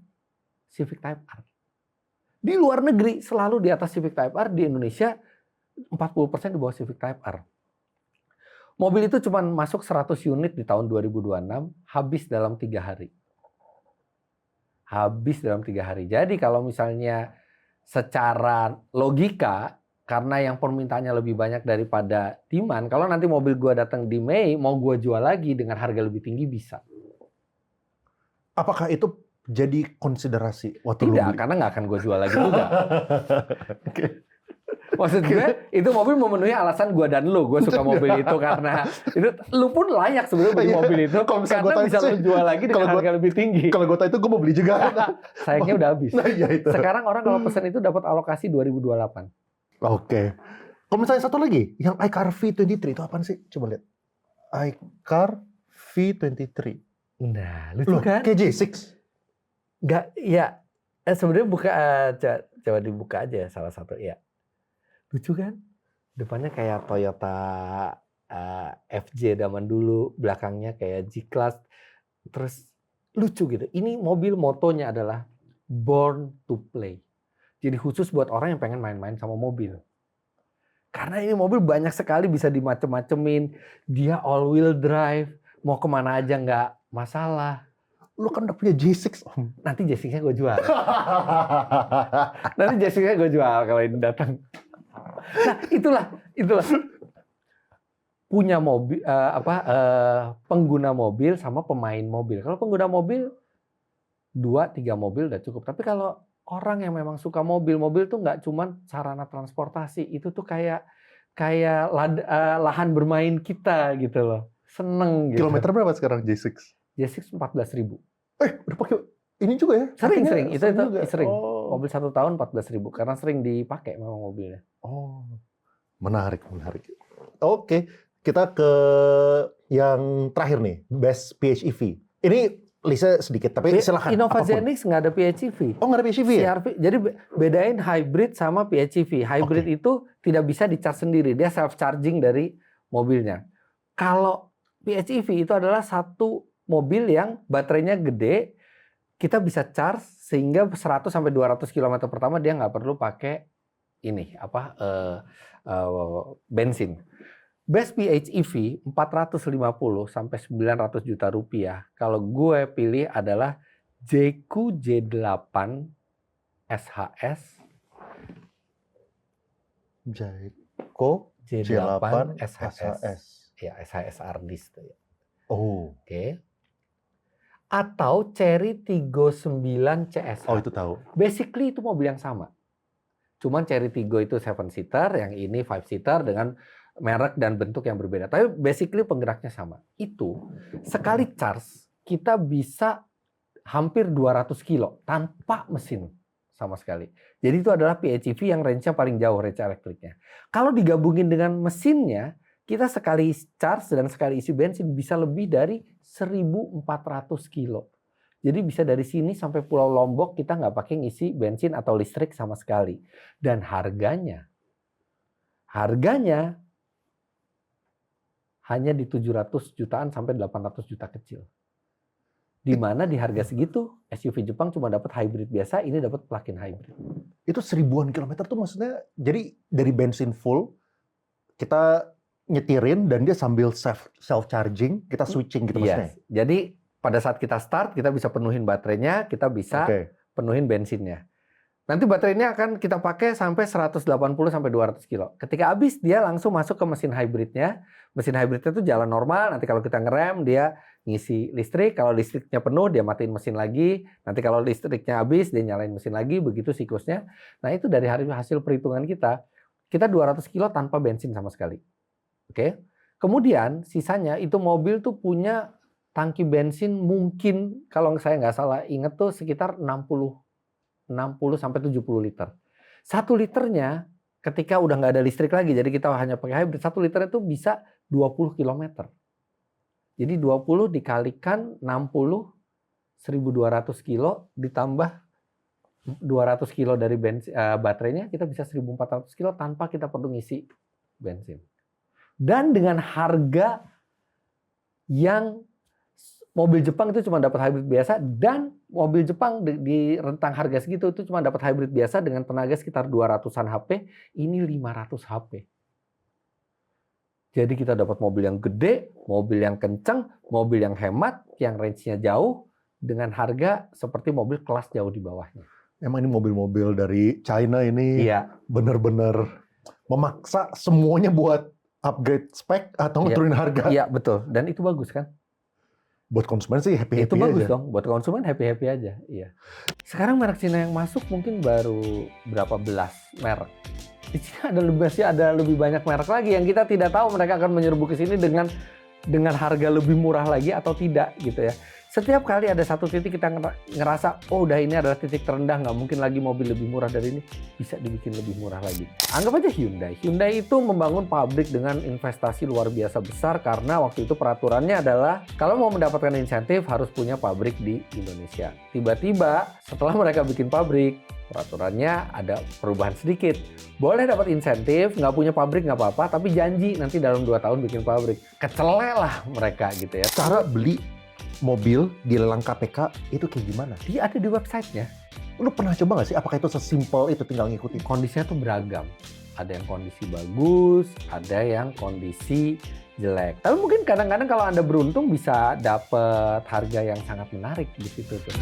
Civic Type R. Di luar negeri selalu di atas Civic Type R, di Indonesia 40% di bawah Civic Type R. Mobil itu cuma masuk 100 unit di tahun 2026, habis dalam 3 hari. Habis dalam 3 hari. Jadi kalau misalnya secara logika, karena yang permintaannya lebih banyak daripada demand, kalau nanti mobil gua datang di Mei, mau gua jual lagi dengan harga lebih tinggi bisa. Apakah itu jadi konsiderasi waktu lu Tidak, beli? karena nggak akan gua jual lagi juga. Maksud gue, itu mobil memenuhi alasan gue dan lu. Gue suka mobil itu karena itu lu pun layak sebenarnya beli mobil itu. Kalau misalnya Karena gua tahu bisa sih, lu jual lagi dengan harga lebih tinggi. Kalau gue tahu itu gue mau beli juga. Sayangnya udah habis. Nah, iya itu. Sekarang orang kalau pesan itu dapat alokasi 2028. Oke. Kalau misalnya satu lagi, yang iCar V23 itu apaan sih? Coba lihat. iCar V23. Nah, lucu Loh, kan? kayak J6. Enggak, ya. Sebenarnya buka, coba dibuka aja salah satu. Ya. Lucu kan? Depannya kayak Toyota FJ zaman dulu, belakangnya kayak G-Class. Terus lucu gitu. Ini mobil motonya adalah Born to Play. Jadi khusus buat orang yang pengen main-main sama mobil. Karena ini mobil banyak sekali bisa dimacem-macemin. Dia all wheel drive, mau kemana aja nggak masalah. Lu kan udah punya J6 om. Nanti J6-nya gue jual. Nanti J6-nya gue jual kalau ini datang. Nah, itulah punya mobil pengguna mobil sama pemain mobil. Kalau pengguna mobil 2-3 mobil udah cukup. Tapi kalau orang yang memang suka mobil tuh nggak cuman sarana transportasi, itu tuh kayak lahan bermain kita gitu loh. Seneng gitu. Kilometer berapa sekarang J6? J6 14.000. Udah pakai ini juga ya? Sering. Itu juga. sering. Oh. Mobil 1 tahun 14.000 karena sering dipakai memang mobilnya. Oh, menarik. Oke, kita ke yang terakhir nih, Best PHEV. Ini listnya sedikit, tapi silakan. Innova apapun. Zenix nggak ada PHEV. Oh, nggak ada PHEV ya? CR-V, jadi bedain hybrid sama PHEV. Hybrid itu tidak bisa di-charge sendiri, dia self-charging dari mobilnya. Kalau PHEV itu adalah satu mobil yang baterainya gede, kita bisa charge sehingga 100 sampai 200 km pertama dia nggak perlu pakai bensin. Best PHEV 450 sampai 900 juta rupiah. Kalau gue pilih adalah Jeku J8 SHS. Jayco J8 SHS. SHS. Ya, SHS Ardis. Oh. Oke. Atau Chery Tiggo 9 CSH. Oh, itu tahu. Basically itu mobil yang sama. Cuman Chery Tiggo itu 7-seater, yang ini 5-seater dengan merek dan bentuk yang berbeda. Tapi basically penggeraknya sama. Itu sekali charge kita bisa hampir 200 kilo tanpa mesin sama sekali. Jadi itu adalah PHEV yang range-nya paling jauh, range elektriknya. Kalau digabungin dengan mesinnya, kita sekali charge dan sekali isi bensin bisa lebih dari 1.400 kilo. Jadi bisa dari sini sampai Pulau Lombok kita nggak pakai ngisi bensin atau listrik sama sekali. Dan harganya hanya di 700 jutaan sampai 800 juta kecil. Di mana di harga segitu SUV Jepang cuma dapat hybrid biasa, ini dapat plug-in hybrid. Itu 1000-an kilometer tuh maksudnya, jadi dari bensin full kita nyetirin dan dia sambil self charging, kita switching gitu maksudnya. Yes. Jadi pada saat kita start kita bisa penuhin baterainya, kita bisa penuhin bensinnya. Nanti baterainya akan kita pakai sampai 180 sampai 200 kilo. Ketika habis dia langsung masuk ke mesin hybridnya. Mesin hybridnya itu jalan normal, nanti kalau kita ngerem dia ngisi listrik, kalau listriknya penuh dia matiin mesin lagi, nanti kalau listriknya habis dia nyalain mesin lagi, begitu siklusnya. Nah itu dari hasil perhitungan kita 200 kilo tanpa bensin sama sekali. Oke. Kemudian sisanya itu mobil tuh punya tangki bensin mungkin kalau saya nggak salah ingat tuh sekitar 60 sampai 70 liter. 1 liternya ketika udah nggak ada listrik lagi, jadi kita hanya pakai hybrid, 1 liter itu bisa 20 km. Jadi 20 dikalikan 60, 1.200 kilo ditambah 200 kilo dari baterainya, kita bisa 1.400 kilo tanpa kita perlu ngisi bensin. Dan dengan harga yang mobil Jepang itu cuma dapat hybrid biasa, dan mobil Jepang di rentang harga segitu itu cuma dapat hybrid biasa dengan tenaga sekitar 200-an HP, ini 500 HP. Jadi kita dapat mobil yang gede, mobil yang kencang, mobil yang hemat, yang range-nya jauh, dengan harga seperti mobil kelas jauh di bawahnya. Emang ini mobil-mobil dari China ini Iya. benar-benar memaksa semuanya buat upgrade spek atau ngeturunin harga. Iya, betul. Dan itu bagus kan? Buat konsumen sih happy-happy Itu bagus aja. dong. Buat konsumen happy-happy aja. Iya. Sekarang merek Cina yang masuk mungkin baru berapa belas merek. Di Cina masih ada lebih banyak merek lagi yang kita tidak tahu mereka akan menyerbu ke sini dengan harga lebih murah lagi atau tidak gitu ya. Setiap kali ada satu titik kita ngerasa, oh udah ini adalah titik terendah, nggak mungkin lagi mobil lebih murah dari ini, bisa dibikin lebih murah lagi. Anggap aja Hyundai. Hyundai itu membangun pabrik dengan investasi luar biasa besar karena waktu itu peraturannya adalah kalau mau mendapatkan insentif harus punya pabrik di Indonesia. Tiba-tiba setelah mereka bikin pabrik, peraturannya ada perubahan sedikit. Boleh dapat insentif, nggak punya pabrik nggak apa-apa, tapi janji nanti dalam 2 tahun bikin pabrik. Kecelek lah mereka gitu ya. Cara beli mobil di lelang KPK itu kayak gimana? Dia ada di websitenya. Lu pernah coba nggak sih? Apakah itu sesimpel itu tinggal ngikutin? Kondisinya tuh beragam. Ada yang kondisi bagus, ada yang kondisi jelek. Tapi mungkin kadang-kadang kalau Anda beruntung bisa dapat harga yang sangat menarik di situ tuh.